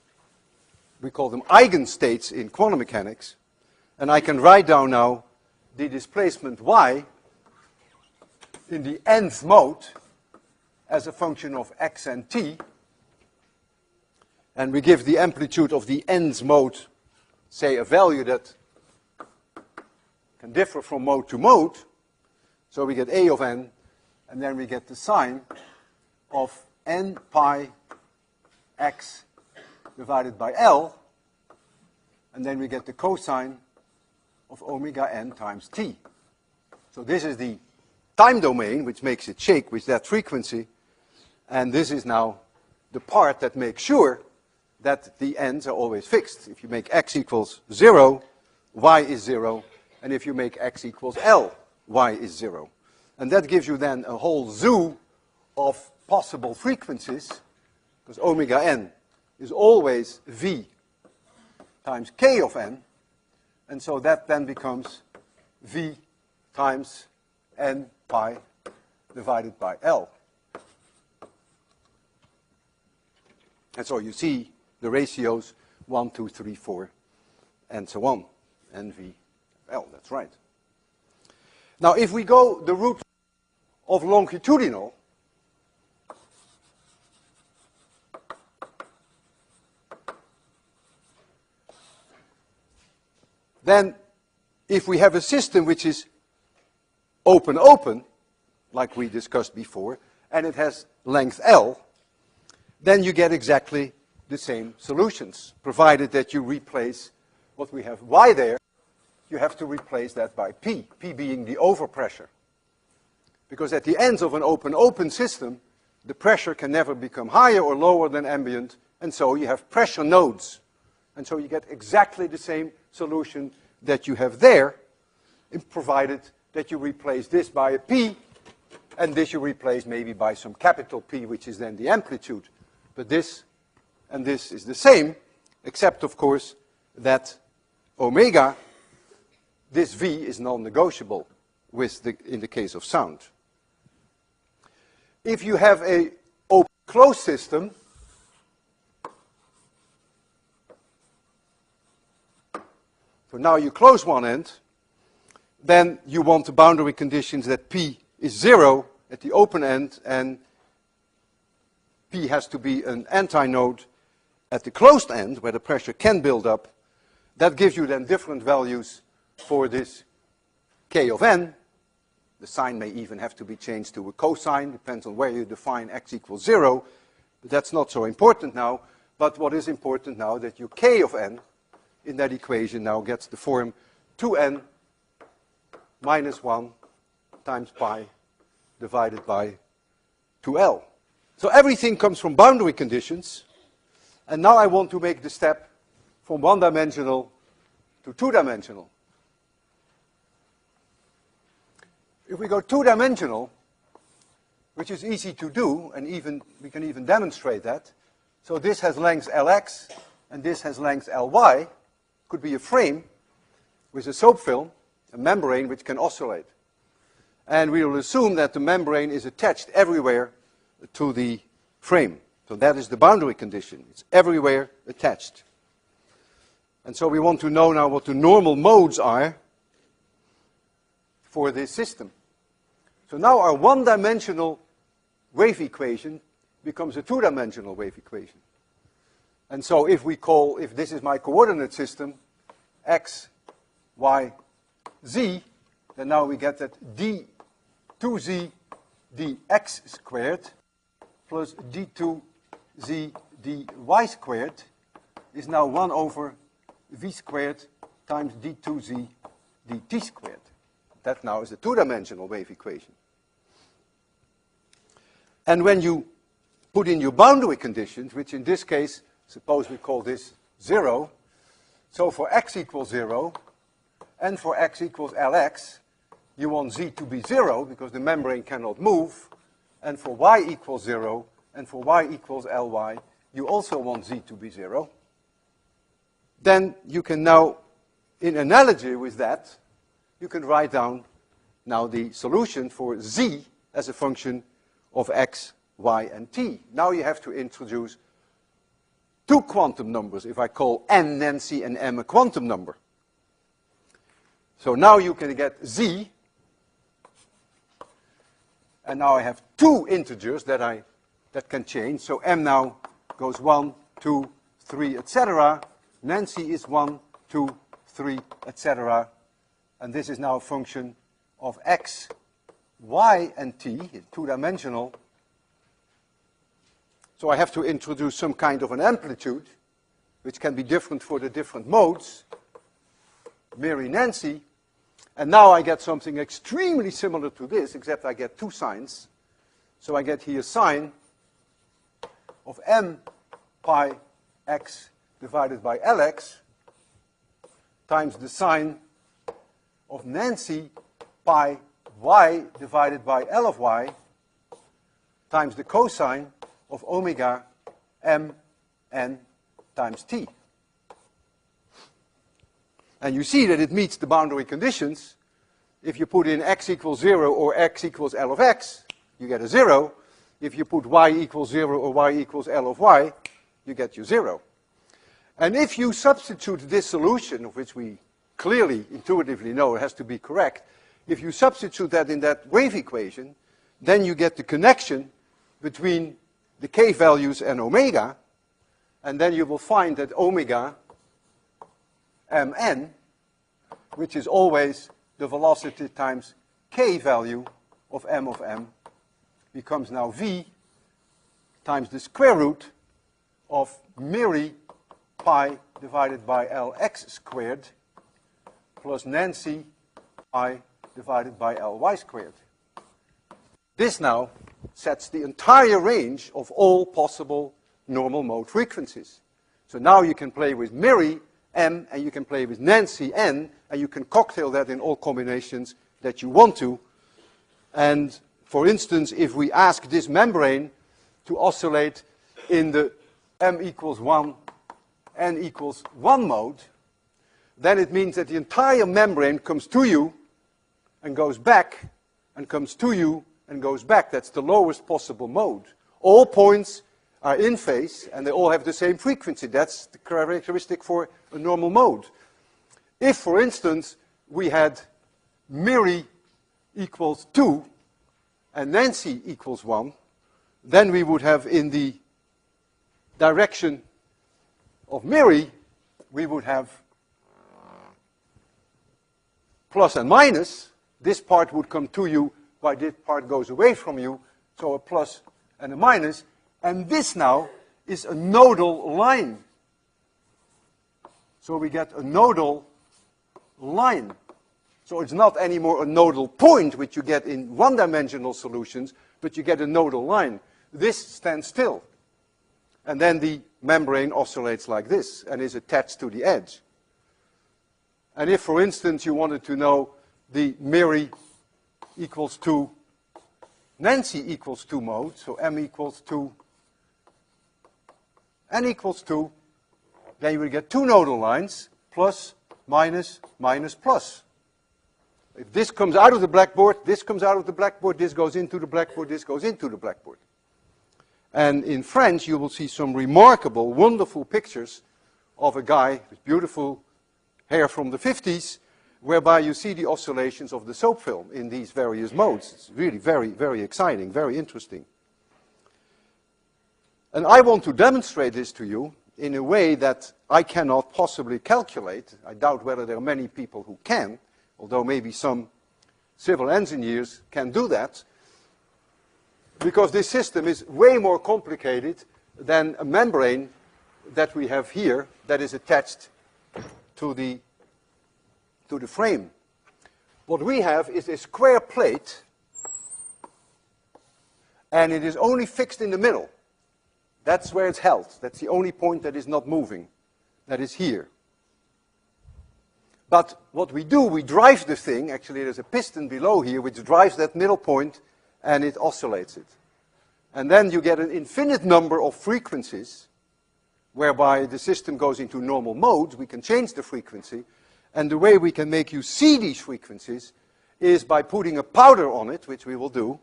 We call them eigenstates in quantum mechanics. And I can write down now the displacement y in the nth mode as a function of x and t. And we give the amplitude of the nth mode, say, a value that can differ from mode to mode. So we get a of n, and then we get the sign of n pi x divided by L, and then we get the cosine of omega n times t. So this is the time domain, which makes it shake with that frequency, and this is now the part that makes sure that the ends are always fixed. If you make x equals 0, y is 0, and if you make x equals L, y is 0. And that gives you then a whole zoo of possible frequencies, because omega n is always v times k of n, and so that then becomes v times n pi divided by L. And so you see the ratios 1, 2, 3, 4, and so on, n, v, L, that's right. Now if we go the route of longitudinal, then if we have a system which is open-open, like we discussed before, and it has length L, then you get exactly the same solutions, provided that you replace what we have y there, you have to replace that by p, p being the overpressure. Because at the ends of an open-open system, the pressure can never become higher or lower than ambient, and so you have pressure nodes. And so you get exactly the same solution that you have there, provided that you replace this by a p, and this you replace maybe by some capital P, which is then the amplitude. But this and this is the same, except, of course, that omega, this v is non-negotiable in the case of sound. If you have a open-closed system, so now you close one end, then you want the boundary conditions that P is 0 at the open end, and P has to be an antinode at the closed end, where the pressure can build up. That gives you then different values for this k of n. The sign may even have to be changed to a cosine, depends on where you define x equals 0. But that's not so important now. But what is important now, that your k of n in that equation now gets the form 2n minus 1 times pi divided by 2L. So everything comes from boundary conditions. And now I want to make the step from one-dimensional to two-dimensional. If we go two-dimensional, which is easy to do, and we can even demonstrate that. So this has length Lx, and this has length Ly, could be a frame with a soap film, a membrane which can oscillate. And we will assume that the membrane is attached everywhere to the frame. So that is the boundary condition. It's everywhere attached. And so we want to know now what the normal modes are for this system. So now our one-dimensional wave equation becomes a two-dimensional wave equation. And so if this is my coordinate system, x, y, z, then now we get that d2z dx squared plus d2z dy squared is now 1 over v squared times d2z dt squared. That now is a two-dimensional wave equation. And when you put in your boundary conditions, which in this case, suppose we call this 0, so for x equals 0 and for x equals Lx, you want z to be 0 because the membrane cannot move, and for y equals 0 and for y equals Ly, you also want z to be 0. Then you can now, in analogy with that, you can write down now the solution for z as a function of x, y, and t. Now you have to introduce two quantum numbers if I call n Nancy and m a quantum number. So now you can get z, and now I have two integers that can change. So m now goes 1, 2, 3, etc. Nancy is 1, 2, 3, etc. And this is now a function of x, y, and t, two-dimensional. So I have to introduce some kind of an amplitude, which can be different for the different modes, Mary, Nancy. And now I get something extremely similar to this, except I get two signs. So I get here sine of m pi x divided by Lx times the sine of Nancy pi y divided by L of y times the cosine of omega m n times t. And you see that it meets the boundary conditions. If you put in x equals 0 or x equals L of x, you get a 0. If you put y equals 0 or y equals L of y, you get your 0. And if you substitute this solution, of which we clearly, intuitively know it has to be correct, if you substitute that in that wave equation, then you get the connection between the k values and omega, and then you will find that omega mn, which is always the velocity times k value of m, becomes now v times the square root of Mary pi divided by Lx squared plus Nancy pi divided by Ly squared. This now sets the entire range of all possible normal mode frequencies. So now you can play with Mary m, and you can play with Nancy n, and you can cocktail that in all combinations that you want to. And for instance, if we ask this membrane to oscillate in the m equals 1, n equals 1 mode, then it means that the entire membrane comes to you and goes back, and comes to you and goes back. That's the lowest possible mode. All points are in phase, and they all have the same frequency. That's the characteristic for a normal mode. If, for instance, we had Mary equals 2 and Nancy equals 1, then we would have in the direction of Mary, we would have plus and minus. This part would come to you while this part goes away from you, so a plus and a minus. And this now is a nodal line. So we get a nodal line. So it's not anymore a nodal point, which you get in one-dimensional solutions, but you get a nodal line. This stands still. And then the membrane oscillates like this and is attached to the edge. And if, for instance, you wanted to know the Mary equals 2, Nancy equals 2 mode, so m equals 2, n equals 2, then you will get two nodal lines, plus, minus, minus, plus. If this comes out of the blackboard, this comes out of the blackboard, this goes into the blackboard, this goes into the blackboard. And in French, you will see some remarkable, wonderful pictures of a guy with beautiful hair from the 50s, whereby you see the oscillations of the soap film in these various modes. It's really very, very exciting, very interesting. And I want to demonstrate this to you in a way that I cannot possibly calculate. I doubt whether there are many people who can, although maybe some civil engineers can do that, because this system is way more complicated than a membrane that we have here that is attached to the frame. What we have is a square plate, and it is only fixed in the middle. That's where it's held. That's the only point that is not moving. That is here. But what we do, we drive the thing. Actually, there's a piston below here which drives that middle point, and it oscillates it. And then you get an infinite number of frequencies, whereby the system goes into normal modes. We can change the frequency. And the way we can make you see these frequencies is by putting a powder on it, which we will do.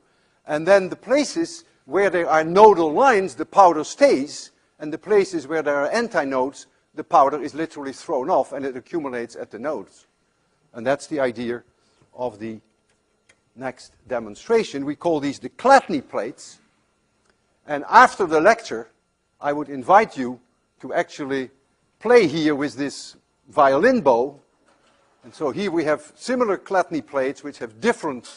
And then the places where there are nodal lines, the powder stays. And the places where there are antinodes, the powder is literally thrown off and it accumulates at the nodes. And that's the idea of the next demonstration. We call these the Chladni plates. And after the lecture, I would invite you to actually play here with this violin bow. And so here we have similar Chladni plates which have different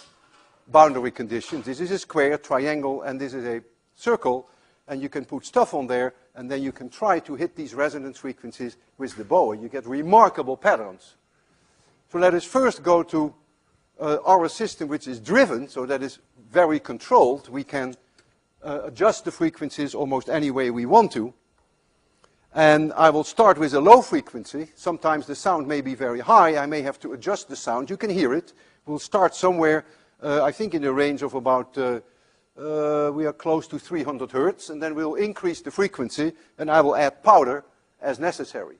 boundary conditions. This is a square, triangle, and this is a circle. And you can put stuff on there, and then you can try to hit these resonance frequencies with the bow, and you get remarkable patterns. So let us first go to our system which is driven, so that is very controlled. We can adjust the frequencies almost any way we want to. And I will start with a low frequency. Sometimes the sound may be very high. I may have to adjust the sound. You can hear it. We'll start somewhere, I think in the range of about, we are close to 300 hertz. And then we'll increase the frequency, and I will add powder as necessary.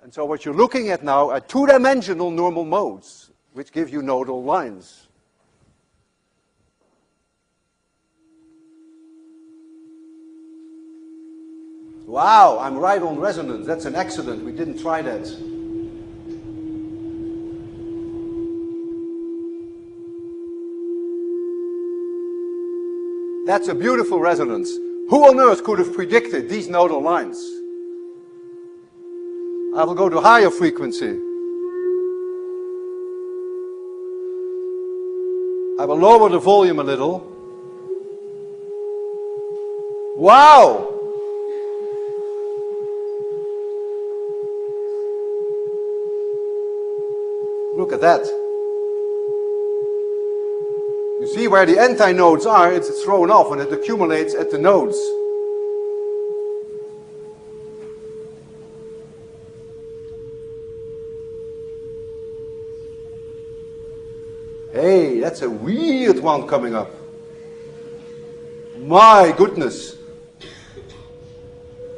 And so what you're looking at now are two-dimensional normal modes, which give you nodal lines. Wow, I'm right on resonance. That's an accident. We didn't try that. That's a beautiful resonance. Who on earth could have predicted these nodal lines? I will go to higher frequency. I will lower the volume a little. Wow! Look at that. You see where the antinodes are, it's thrown off and it accumulates at the nodes. Hey, that's a weird one coming up. My goodness.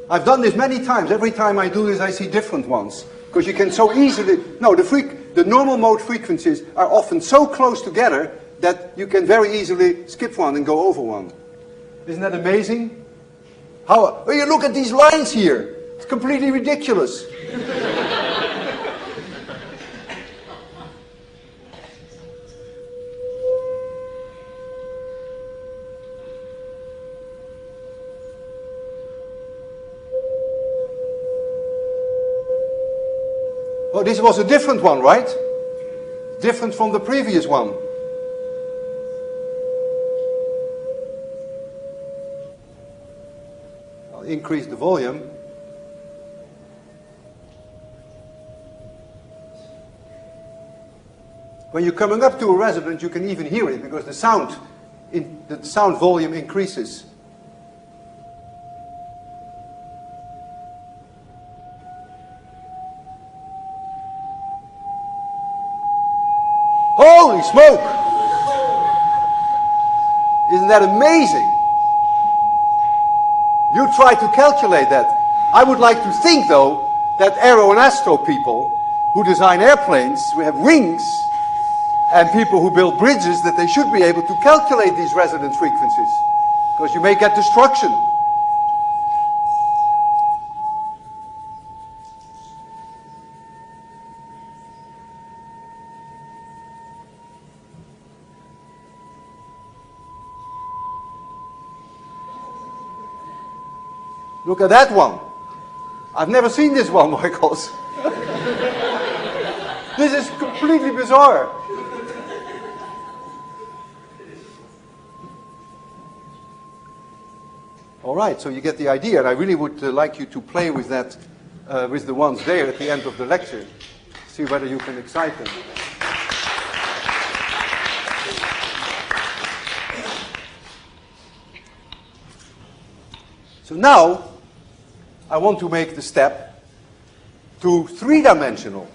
I've done this many times. Every time I do this, I see different ones. Because you can so easily, no, the normal mode frequencies are often so close together that you can very easily skip one and go over one. Isn't that amazing? How, oh, you look at these lines here. It's completely ridiculous. Oh, this was a different one, right? Different from the previous one. I'll increase the volume. When you're coming up to a resonance, you can even hear it because the sound volume increases. Holy smoke! Isn't that amazing? You try to calculate that. I would like to think, though, that aero and astro people who design airplanes, who have wings, and people who build bridges, that they should be able to calculate these resonance frequencies, because you may get destruction. Look at that one. I've never seen this one, Michaels. This is completely bizarre. All right, so you get the idea, and I really would like you to play with that, with the ones there at the end of the lecture. See whether you can excite them. So now, I want to make the step to three-dimensional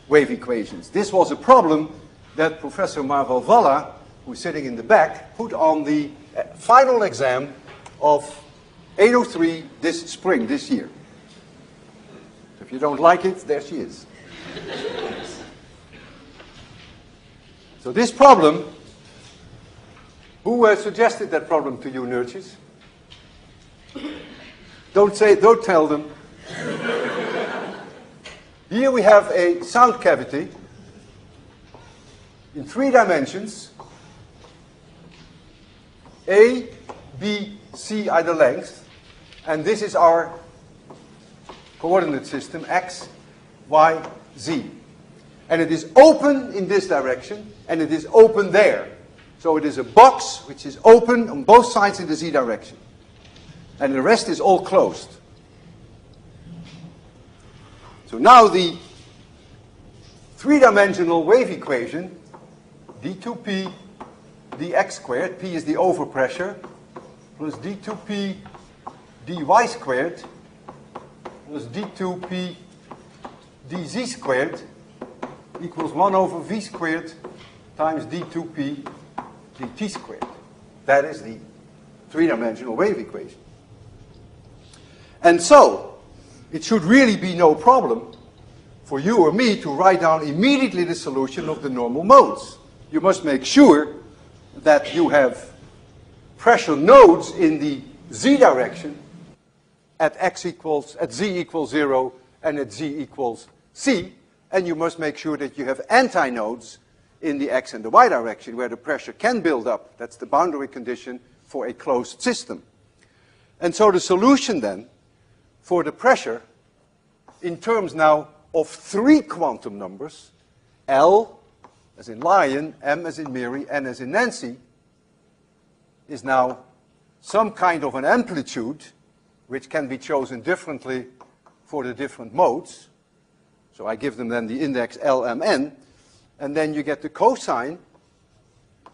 wave equations. This was a problem that Professor Marval Valla, who's sitting in the back, put on the final exam of 803 this spring, this year. If you don't like it, there she is. So this problem, who suggested that problem to you, Nurtjes? Don't tell them. Here we have a sound cavity in 3 dimensions. A, B, C are the length. And this is our coordinate system, x, y, z. And it is open in this direction, and it is open there. So it is a box which is open on both sides in the z direction. And the rest is all closed. So now the three-dimensional wave equation, d2p dx squared, p is the overpressure, plus d2p dy squared, plus d2p dz squared, equals 1 over v squared times d2p dt squared. That is the three-dimensional wave equation. And so, it should really be no problem for you or me to write down immediately the solution of the normal modes. You must make sure that you have pressure nodes in the z direction at z equals 0 and at z equals c, and you must make sure that you have antinodes in the x and the y direction where the pressure can build up. That's the boundary condition for a closed system. And so the solution then for the pressure in terms now of 3 quantum numbers, L as in lion, M as in Mary, N as in Nancy, is now some kind of an amplitude which can be chosen differently for the different modes. So I give them then the index L, M, N, and then you get the cosine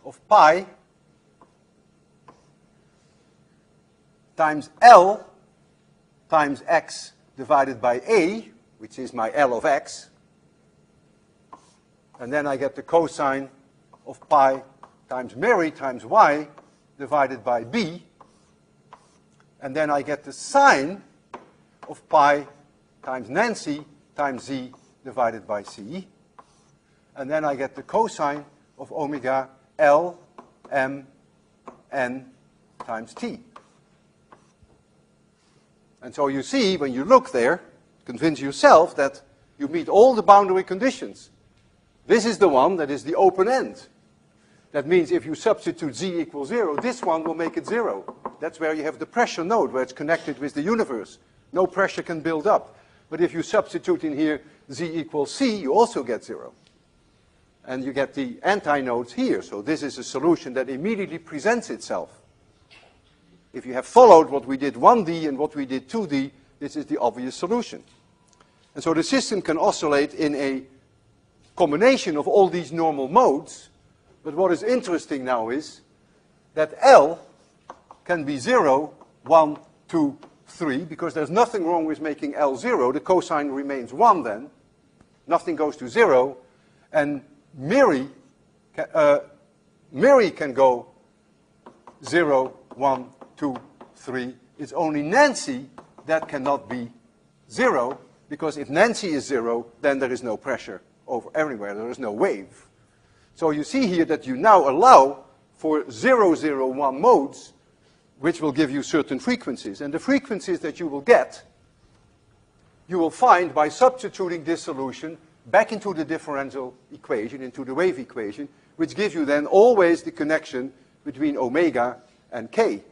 of pi times L times x divided by a, which is my L of x. And then I get the cosine of pi times Mary times y divided by b. And then I get the sine of pi times Nancy times z divided by c. And then I get the cosine of omega L, M, N times t. And so you see, when you look there, convince yourself that you meet all the boundary conditions. This is the one that is the open end. That means if you substitute z equals 0, this one will make it 0. That's where you have the pressure node, where it's connected with the universe. No pressure can build up. But if you substitute in here z equals c, you also get 0. And you get the antinodes here. So this is a solution that immediately presents itself. If you have followed what we did 1D and what we did 2D, this is the obvious solution. And so the system can oscillate in a combination of all these normal modes. But what is interesting now is that L can be 0, 1, 2, 3, because there's nothing wrong with making L 0. The cosine remains 1 then. Nothing goes to 0. And Mary can go 0, 1, 2, 3. It's only Nancy that cannot be 0, because if Nancy is 0, then there is no pressure over everywhere. There is no wave. So you see here that you now allow for 0, 0, 1 modes, which will give you certain frequencies. And the frequencies that you will get, you will find by substituting this solution back into the differential equation, into the wave equation, which gives you then always the connection between omega and k.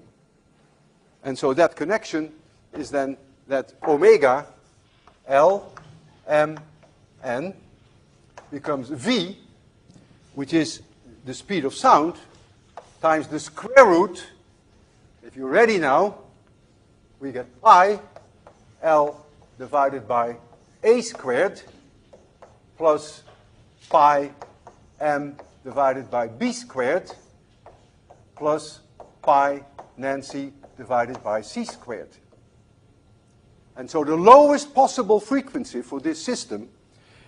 And so that connection is then that omega L, M, N becomes V, which is the speed of sound, times the square root. If you're ready now, we get pi L divided by A squared plus pi M divided by B squared plus pi Nancy divided by C squared. And so the lowest possible frequency for this system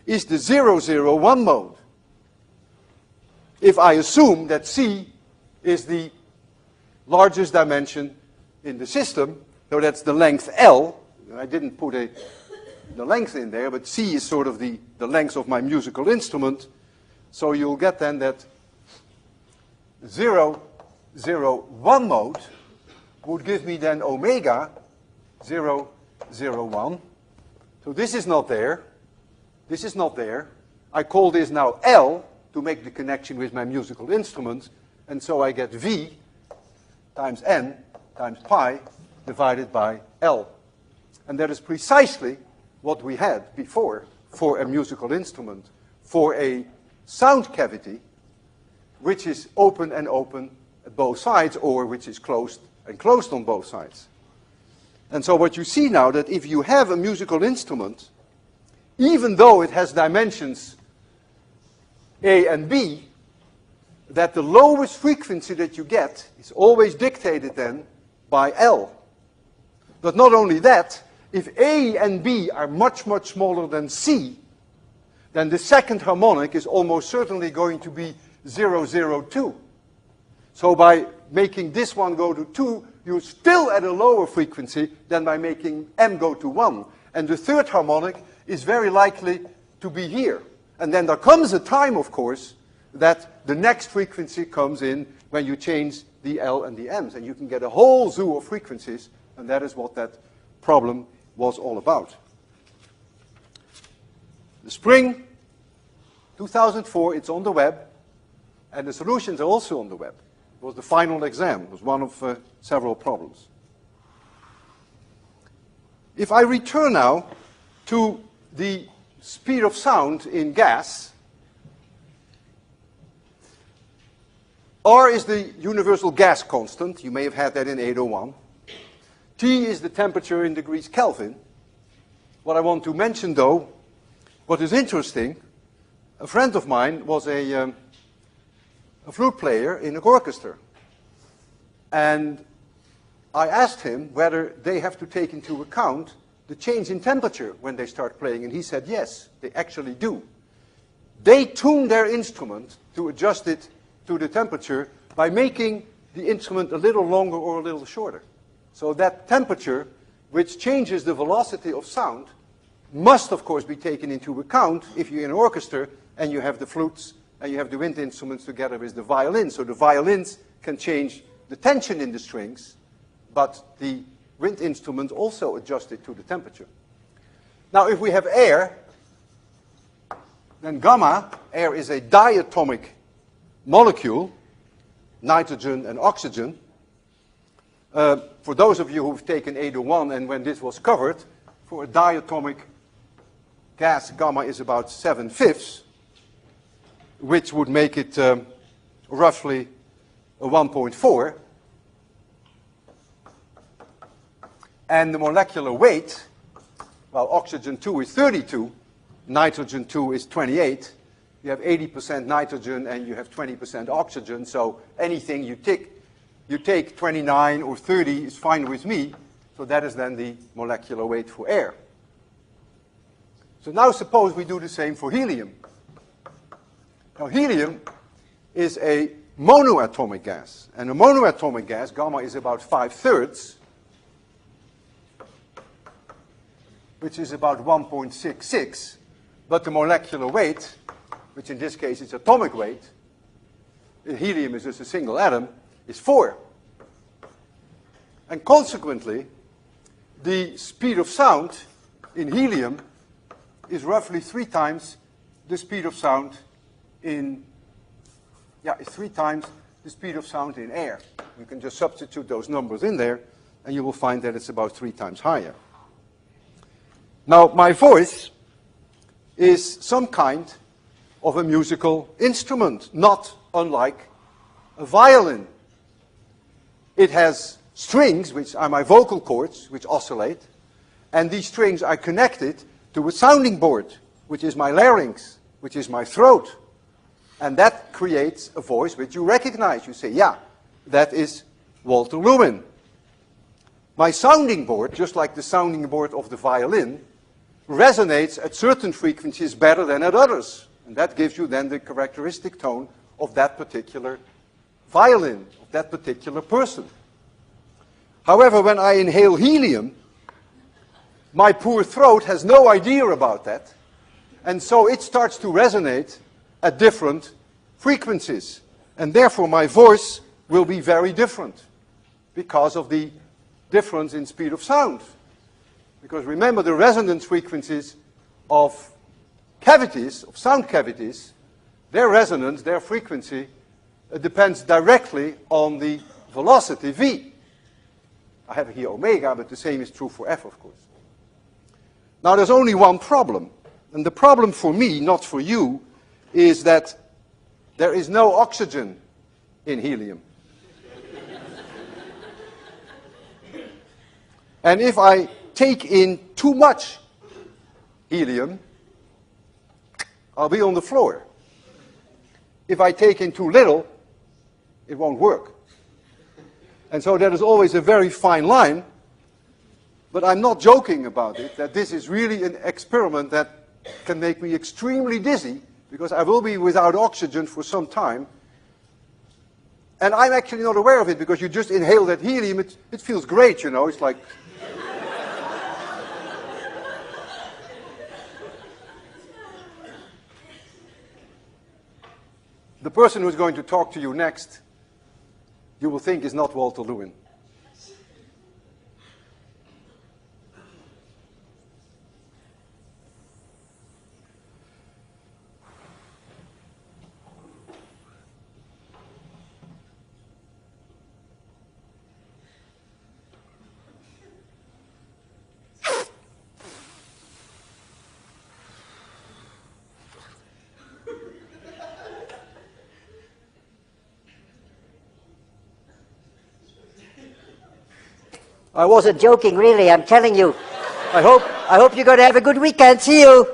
is the 0, 0, 1 mode. If I assume that C is the largest dimension in the system, so that's the length L. I didn't put the length in there, but C is sort of the length of my musical instrument. So you'll get then that 0, 0, 1 mode would give me then omega 0, 0, 1. So this is not there. This is not there. I call this now L to make the connection with my musical instrument. And so I get V times N times pi divided by L. And that is precisely what we had before for a musical instrument, for a sound cavity, which is open and open at both sides, or which is closed and closed on both sides. And so what you see now, that if you have a musical instrument, even though it has dimensions A and B, that the lowest frequency that you get is always dictated then by L. But not only that, if A and B are much, much smaller than C, then the second harmonic is almost certainly going to be 0, 0, 2. So by making this one go to 2, you're still at a lower frequency than by making M go to 1. And the third harmonic is very likely to be here. And then there comes a time, of course, that the next frequency comes in when you change the L and the M's. And you can get a whole zoo of frequencies, and that is what that problem was all about. The spring, 2004, it's on the web, and the solutions are also on the web. It was the final exam. It was one of several problems. If I return now to the speed of sound in gas, R is the universal gas constant. You may have had that in 801. T is the temperature in degrees Kelvin. What I want to mention, though, what is interesting, a friend of mine was a flute player in an orchestra. And I asked him whether they have to take into account the change in temperature when they start playing, and he said yes, they actually do. They tune their instrument to adjust it to the temperature by making the instrument a little longer or a little shorter. So that temperature, which changes the velocity of sound, must of course be taken into account if you're in an orchestra and you have the flutes and you have the wind instruments together with the violins. So the violins can change the tension in the strings, but the wind instrument also adjusts it to the temperature. Now if we have air, then gamma, air is a diatomic molecule, nitrogen and oxygen. For those of you who've taken 801 and when this was covered, for a diatomic gas, gamma is about 7/5, which would make it roughly a 1.4. And the molecular weight, well, oxygen 2 is 32, nitrogen 2 is 28. You have 80% nitrogen and you have 20% oxygen, so anything you take 29 or 30 is fine with me. So that is then the molecular weight for air. So now suppose we do the same for helium. Now helium is a monoatomic gas. And a monoatomic gas, gamma is about 5/3. which is about 1.66, but the molecular weight, which in this case is atomic weight, in helium is just a single atom, is 4. And consequently, the speed of sound in helium is roughly 3 times the speed of sound in, it's 3 times the speed of sound in air. You can just substitute those numbers in there, and you will find that it's about 3 times higher. Now, my voice is some kind of a musical instrument, not unlike a violin. It has strings, which are my vocal cords, which oscillate, and these strings are connected to a sounding board, which is my larynx, which is my throat. And that creates a voice which you recognize. You say, yeah, that is Walter Lewin. My sounding board, just like the sounding board of the violin, resonates at certain frequencies better than at others. And that gives you then the characteristic tone of that particular violin, of that particular person. However, when I inhale helium, my poor throat has no idea about that, and so it starts to resonate at different frequencies. And therefore my voice will be very different because of the difference in speed of sound. Because remember, the resonance frequencies of cavities, of sound cavities, their resonance, their frequency, depends directly on the velocity v. I have here omega, but the same is true for f, of course. Now there's only one problem, and the problem for me, not for you, is that there is no oxygen in helium. And if I take in too much helium, I'll be on the floor. If I take in too little, it won't work. And so there is always a very fine line, but I'm not joking about it, that this is really an experiment that can make me extremely dizzy, because I will be without oxygen for some time. And I'm actually not aware of it, because you just inhale that helium, it feels great, you know, it's like... The person who's going to talk to you next, you will think is not Walter Lewin. I wasn't joking, really, I'm telling you. I hope you're going to have a good weekend. See you.